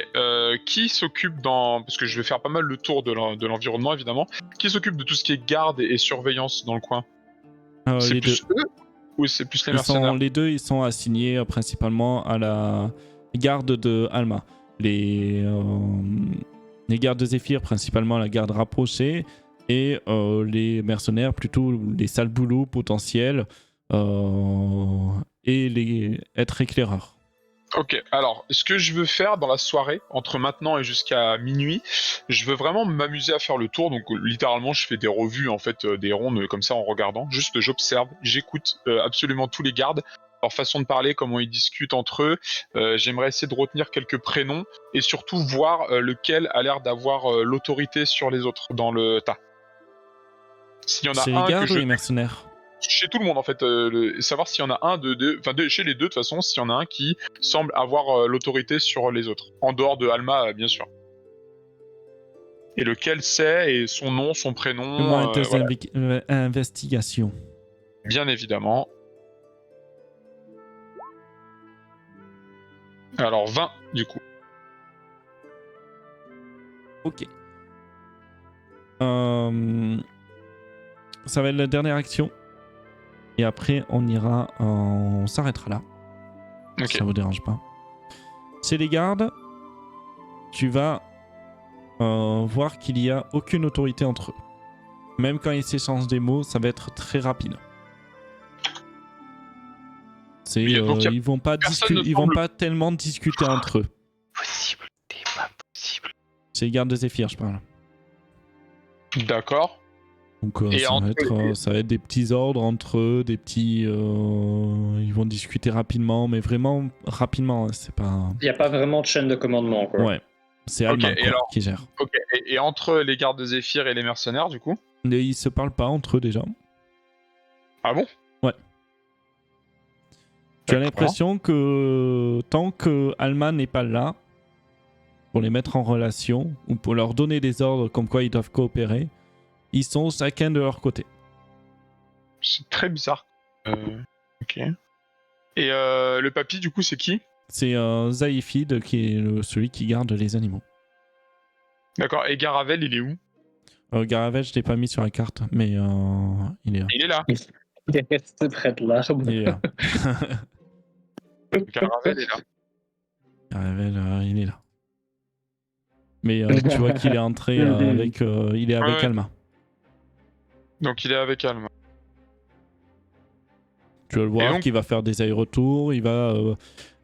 qui s'occupe parce que je vais faire pas mal le tour de l'environnement, évidemment. Qui s'occupe de tout ce qui est garde et surveillance dans le coin? C'est Les plus deux. eux ou c'est plus les mercenaires? Les deux, ils sont assignés principalement à la garde de Alma. Les gardes de Zéphyr, principalement à la garde rapprochée, et les mercenaires, plutôt les sales boulots potentiels, et être éclaireurs. Ok, alors, ce que je veux faire dans la soirée, entre maintenant et jusqu'à minuit, je veux vraiment m'amuser à faire le tour. Donc, littéralement, je fais des revues, en fait, des rondes comme ça en regardant. Juste, j'observe, j'écoute absolument tous les gardes, leur façon de parler, comment ils discutent entre eux. J'aimerais essayer de retenir quelques prénoms et surtout voir lequel a l'air d'avoir l'autorité sur les autres dans le tas. S'il y en a C'est un les gardes que ou les mercenaires? Chez tout le monde en fait, savoir s'il y en a un chez les deux de toute façon, s'il y en a un qui semble avoir l'autorité sur les autres, en dehors de Alma bien sûr. Et lequel c'est, et son nom, son prénom, Fais-moi un test voilà. d'investigation. Bien évidemment. Alors 20 du coup. Ok. Ça va être la dernière action. Et après, on s'arrêtera là. Ok. Si ça vous dérange pas. Chez les gardes, tu vas voir qu'il n'y a aucune autorité entre eux. Même quand ils s'échangent des mots, ça va être très rapide. Ils vont pas tellement discuter entre eux. Possible, c'est pas possible. C'est les gardes de Zéphyr, je parle. D'accord. Donc ça va être des petits ordres entre eux, des petits... ils vont discuter rapidement, mais vraiment rapidement, hein, c'est pas... Il n'y a pas vraiment de chaîne de commandement, quoi. Ouais, c'est Alma qui gère. Ok, et entre les gardes de Zéphyr et les mercenaires, du coup? Et ils se parlent pas entre eux déjà. Ah bon? Ouais. Tu as l'impression que tant que Alma n'est pas là, pour les mettre en relation, ou pour leur donner des ordres comme quoi ils doivent coopérer, ils sont chacun de leur côté. C'est très bizarre. Ok. Et le papy, du coup, c'est qui? C'est Zaïfid qui est celui qui garde les animaux. D'accord, et Garavel, il est où? Garavel, je l'ai pas mis sur la carte, mais il est là. Il est là. Il est resté près de l'arbre. Il est là. Garavel est là. Garavel, il est là. Mais tu vois qu'il est entré avec Alma. Donc il est avec Alma. Tu vas le voir qu'il va faire des allers-retours, il va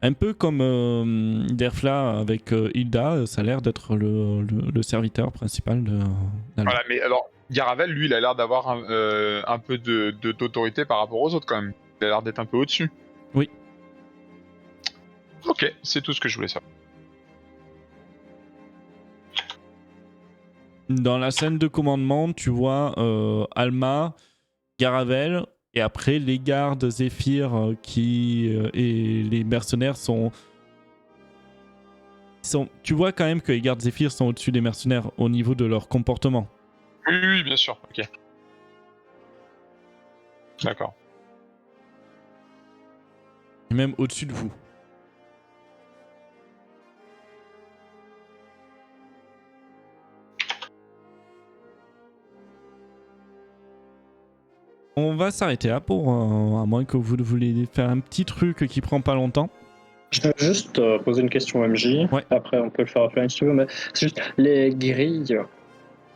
un peu comme Derfla avec Hilda, ça a l'air d'être le serviteur principal de d'Alma. Voilà, mais alors Garavel, lui, il a l'air d'avoir un peu d'autorité par rapport aux autres quand même. Il a l'air d'être un peu au-dessus. Oui. Ok, c'est tout ce que je voulais savoir. Dans la scène de commandement, tu vois Alma, Garavel Et après, les gardes Zéphyr et les mercenaires sont... Tu vois quand même que les gardes Zéphyr sont au-dessus des mercenaires au niveau de leur comportement. Oui, bien sûr. Ok. D'accord. Et même au-dessus de vous. On va s'arrêter là à moins que vous voulez faire un petit truc qui prend pas longtemps. Je veux juste poser une question au MJ. Ouais. Après, on peut le faire offline si tu veux, mais c'est juste les grilles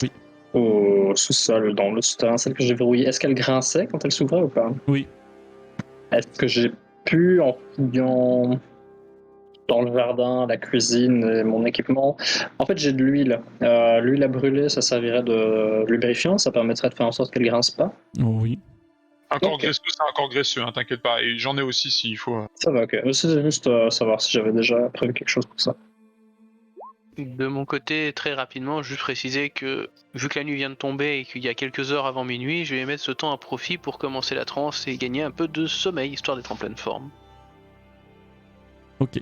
Oui. au sous-sol, dans le souterrain, celles que j'ai verrouillées, est-ce qu'elles grinçaient quand elles s'ouvraient ou pas? Oui. Est-ce que j'ai pu, en fouillant dans le jardin, la cuisine et mon équipement, en fait j'ai de l'huile. L'huile à brûler, ça servirait de lubrifiant, ça permettrait de faire en sorte qu'elle grince pas. Oh, oui. Encore Ok. graisseux, c'est encore graisseux, hein, t'inquiète pas. Et j'en ai aussi s'il faut. Ça va, ok. C'est juste savoir si j'avais déjà prévu quelque chose pour ça. De mon côté, très rapidement, juste préciser que vu que la nuit vient de tomber et qu'il y a quelques heures avant minuit, je vais mettre ce temps à profit pour commencer la transe et gagner un peu de sommeil, histoire d'être en pleine forme. Ok.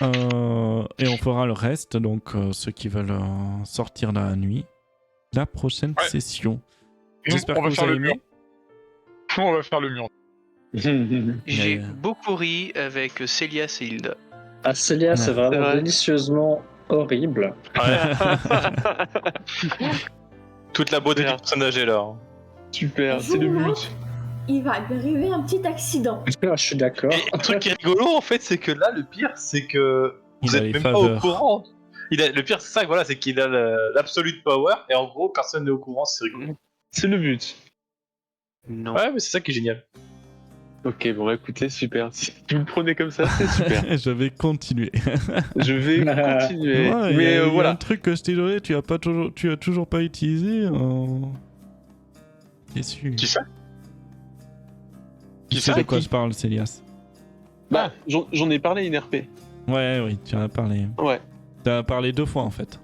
Et on fera le reste, donc ceux qui veulent sortir dans la nuit, la prochaine Ouais. session. Nous, J'espère on que va vous faire avez le mur. aimé. On va faire le mur. J'ai Mais- beaucoup ri avec Célias et Hilda. Ah, Célia, c'est Ouais. vraiment C'est vrai. délicieusement horrible. Toute la beauté du Super. personnage est là. hein. Super, c'est le but. Il va arriver un petit accident. Ah, je suis d'accord. Et le truc qui est rigolo en fait, c'est que là, le pire, c'est que Il vous a êtes les même pas au faveurs. courant. Le pire, c'est ça, voilà, c'est qu'il a l'absolute power et en gros, personne n'est au courant, c'est rigolo. C'est le but. Non. Ouais, mais c'est ça qui est génial. Ok, bon, écoutez, super. Si vous le prenez comme ça, c'est super. Je vais continuer. Je vais continuer. Ouais, il y Mais a un voilà. truc que je t'ai donné, tu as toujours pas utilisé. Déçu. Qui ça Tu Qui sais ça de quoi Qui je parle, Célias? Bah, j'en ai parlé une RP. Ouais, oui, tu en as parlé. Ouais. Tu en as parlé 2 fois en fait.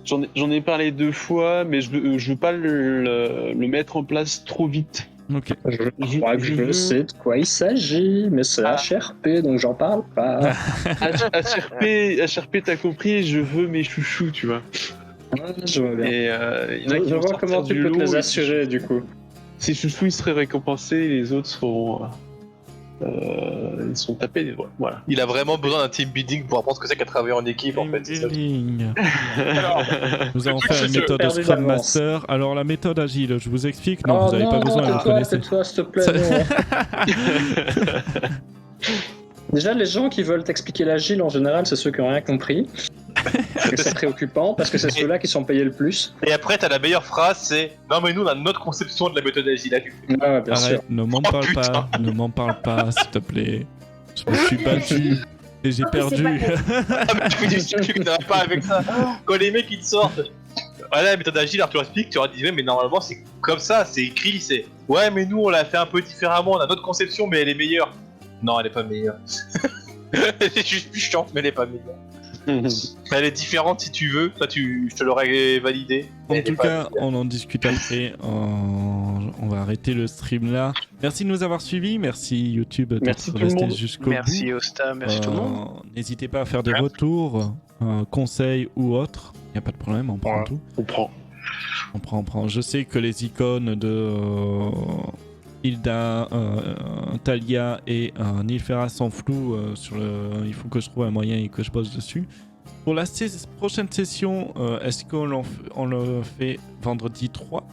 J'en ai parlé 2 fois, mais je veux pas le mettre en place trop vite. Ok. Je crois que je je veux- sais de quoi il s'agit, mais c'est Ah. HRP, donc j'en parle pas. HRP, t'as compris, je veux mes chouchous, tu vois. Ouais, je vois bien. Et il y en a qui Je vont vois sortir comment tu du peux te lot, les et assurer, du coup. Ces chouchous, ils seraient récompensés, les autres seront... ils sont tapés des doigts, voilà. Il a vraiment besoin d'un team building pour apprendre ce que c'est qu'à travailler en équipe, en fait. c'est ça. Building. Alors, Nous allons truc, faire c'est une que- méthode perdu Scrum d'avance. Master. Alors la méthode agile, je vous explique. Non, vous n'avez non, pas besoin, vous tais-toi, connaissez. tais-toi, s'il te plaît. non. Déjà, les gens qui veulent t'expliquer l'agile, en général, c'est ceux qui n'ont rien compris. Et c'est préoccupant, parce que c'est ceux-là qui sont payés le plus. Et après, t'as la meilleure phrase, c'est non, mais nous, on a notre conception de la méthode agile. Là, tu fais, Ah ouais, bien sûr. Arrête, ne m'en Oh, parle putain. pas, ne m'en parle pas, s'il te plaît. Je me suis battu et j'ai Ah, mais c'est perdu. pas ah, mais tu fais du truc que t'as pas avec ça. Quand les mecs ils te sortent, voilà la méthode agile, alors tu leur expliques, tu leur dis, mais normalement c'est comme ça, c'est écrit, c'est ouais, mais nous on l'a fait un peu différemment, on a notre conception, mais elle est meilleure. Non, elle est pas meilleure. Elle est juste plus chiante, mais elle est pas meilleure. Elle est différente si tu veux, toi je te l'aurais validé. En Elle est tout pas cas, meilleure. on en discute après. On va arrêter le stream là. Merci de nous avoir suivis. Merci YouTube Merci d'être tout le resté monde. jusqu'au Merci bout. Osta, merci tout le monde. N'hésitez pas à faire des Merci. retours, conseils ou autres. Il n'y a pas de problème, on prend Ouais. tout. On prend. On prend. Je sais que les icônes de Hilda, Talia et Nilfera sont floues sur le. Il faut que je trouve un moyen et que je bosse dessus. Pour la prochaine session, est-ce qu'on le fait vendredi 3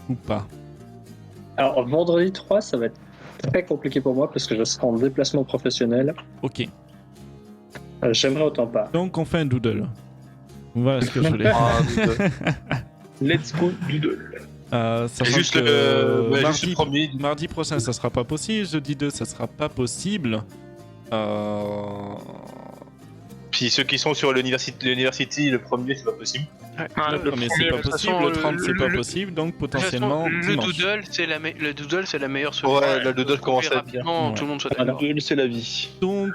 ou pas? Alors, vendredi 3, ça va être très compliqué pour moi, parce que je serai en déplacement professionnel. Ok. J'aimerais autant pas. Donc on fait un doodle. Voilà ce que je voulais. Ah, Let's go doodle. Sachant juste que juste mardi, le premier. mardi prochain, ça sera pas possible. Jeudi 2, ça sera pas possible. Puis ceux qui sont sur l'university, le premier, c'est pas possible. Ah, Le le premier, premier, c'est pas de toute possible. façon, Le 30, c'est pas le- possible. Donc De toute façon, potentiellement le dimanche. doodle, c'est la meilleure solution. Ouais, le doodle commence à être bien. Rapidement, Ouais. tout le monde soit Le d'accord. doodle, c'est la vie. Donc,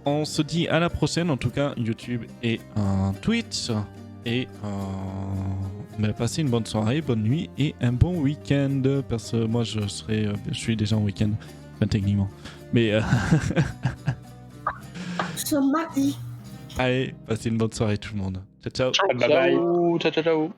on se dit à la prochaine, en tout cas YouTube et Twitch. Et passez une bonne soirée, bonne nuit et un bon week-end. Parce que moi, je suis déjà en week-end, enfin, techniquement. Mais Ce mardi. allez, passez une bonne soirée tout le monde. Ciao, ciao. Ciao. Bye bye. Ciao, ciao, ciao.